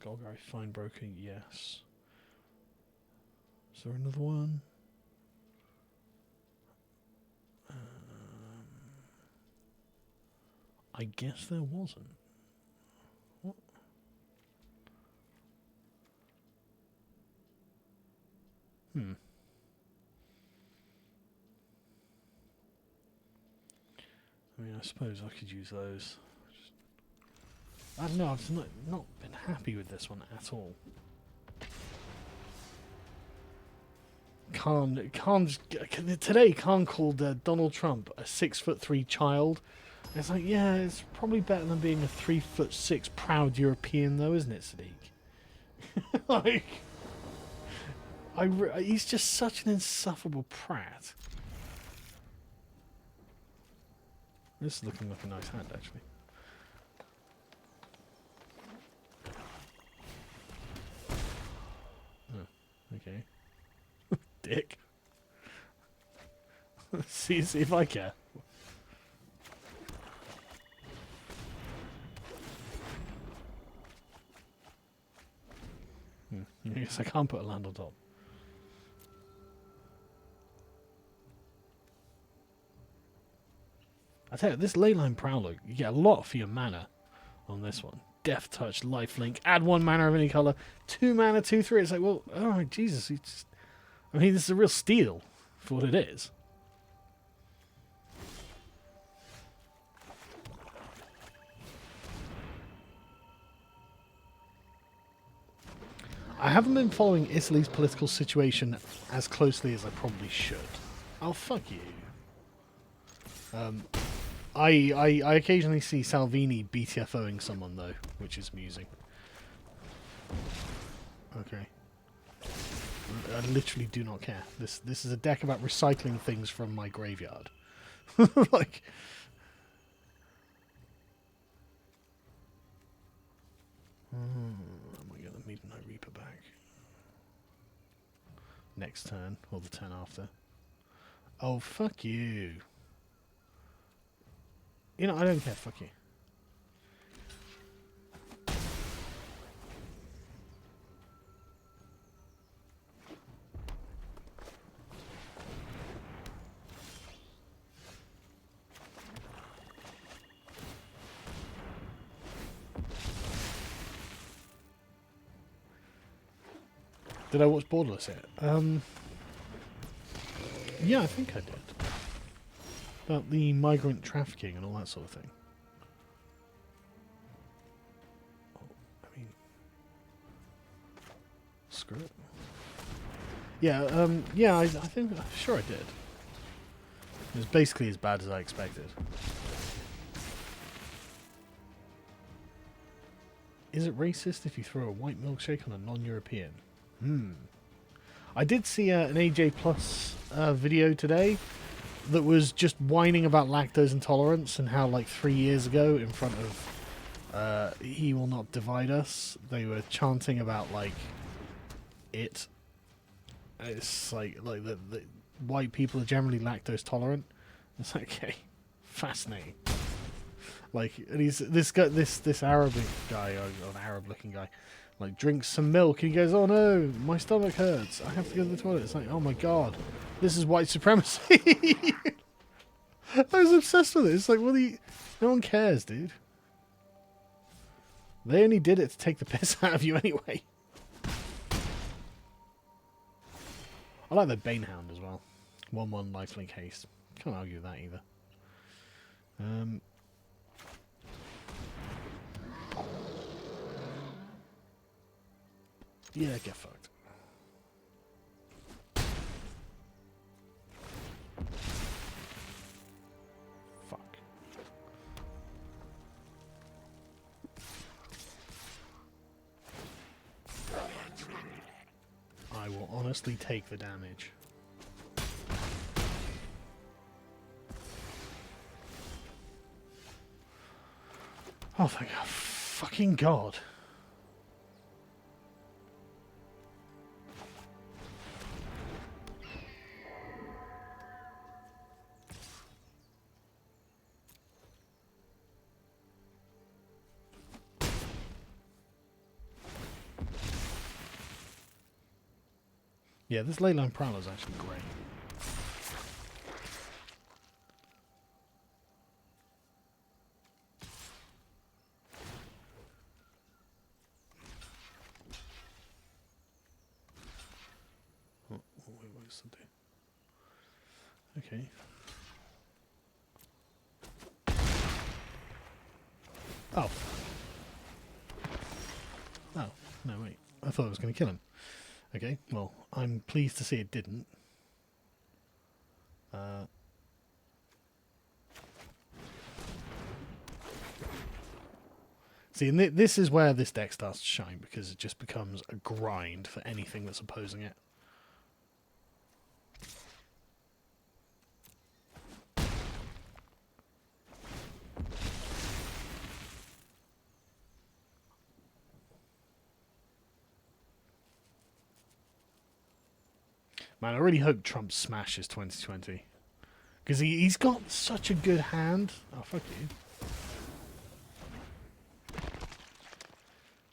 Golgari Fine Broker, yes. Is there another one? I guess there wasn't. What? I mean, I suppose I could use those. I don't know, I've not been happy with this one at all. Today Khan called Donald Trump a 6'3" child. It's like, yeah, it's probably better than being a 3'6" proud European, though, isn't it, Sadiq? Like, he's just such an insufferable prat. This is looking like a nice hand, actually. Oh, okay. Dick. see if I care. I guess I can't put a land on top. I tell you, this Leyline Prowler, you get a lot for your mana on this one. Death Touch, Lifelink, add 1 mana of any colour, 2 mana, 2/3. It's like, well, oh Jesus, I mean, this is a real steal for what it is. I haven't been following Italy's political situation as closely as I probably should. Oh, fuck you. I occasionally see Salvini BTFOing someone, though, which is amusing. Okay. I literally do not care. This is a deck about recycling things from my graveyard. Like... I might get the Midnight Reaper back. Next turn, or the turn after. Oh, fuck you. You know, I don't care, fuck you. Did I watch Borderless yet? Yeah, I think I did. About the migrant trafficking and all that sort of thing. Oh, I mean... Screw it. Yeah, yeah, I think... Sure I did. It was basically as bad as I expected. Is it racist if you throw a white milkshake on a non-European? I did see an AJ Plus video today that was just whining about lactose intolerance and how, like, 3 years ago, in front of He Will Not Divide Us, they were chanting about, like, it. It's like the white people are generally lactose tolerant. It's like, okay, fascinating. Like, and he's this Arabic guy, or an Arab-looking guy, like drinks some milk, and he goes, "Oh no, my stomach hurts. I have to go to the toilet." It's like, oh my god, this is white supremacy. I was obsessed with it. It's like, no one cares, dude. They only did it to take the piss out of you anyway. I like the Banehound as well. 1/1 lifelink haste. Can't argue with that either. Yeah, get fucked. Fuck. I will honestly take the damage. Oh, thank God. Fucking God. Yeah, this Leyline Prowler is actually great. Oh, wait, what does it do? Okay. Oh. Oh, no, wait. I thought I was going to kill him. Okay, well, I'm pleased to see it didn't. See, and this is where this deck starts to shine, because it just becomes a grind for anything that's opposing it. Man, I really hope Trump smashes 2020. Because he's got such a good hand. Oh, fuck you.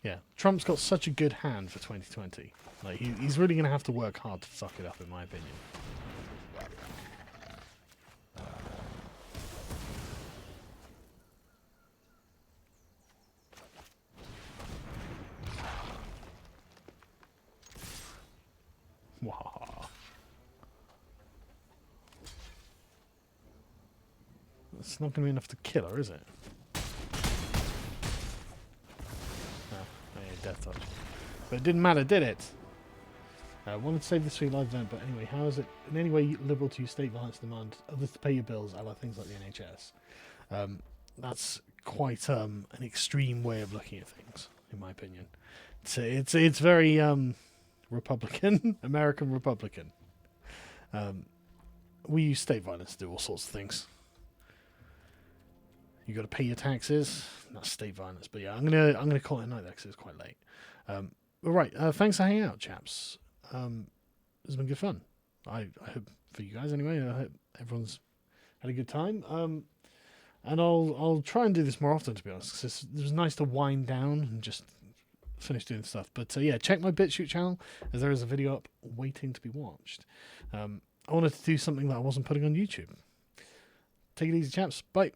Yeah, Trump's got such a good hand for 2020. Like, he's really going to have to work hard to fuck it up, in my opinion. Wow. That's not going to be enough to kill her, is it? Death touch. But it didn't matter, did it? I wanted to save this for your live event, but anyway, how is it in any way liberal to use state violence demand others to pay your bills, a la things like the NHS? That's quite an extreme way of looking at things, in my opinion. It's very Republican, American Republican. We use state violence to do all sorts of things. You got to pay your taxes. That's state violence, but yeah, I'm gonna call it a night there because it's quite late. All right, thanks for hanging out, chaps. It's been good fun. I hope for you guys anyway. I hope everyone's had a good time. And I'll try and do this more often, to be honest, because it was nice to wind down and just finish doing stuff. But yeah, check my BitChute channel, as there is a video up waiting to be watched. I wanted to do something that I wasn't putting on YouTube. Take it easy, chaps. Bye.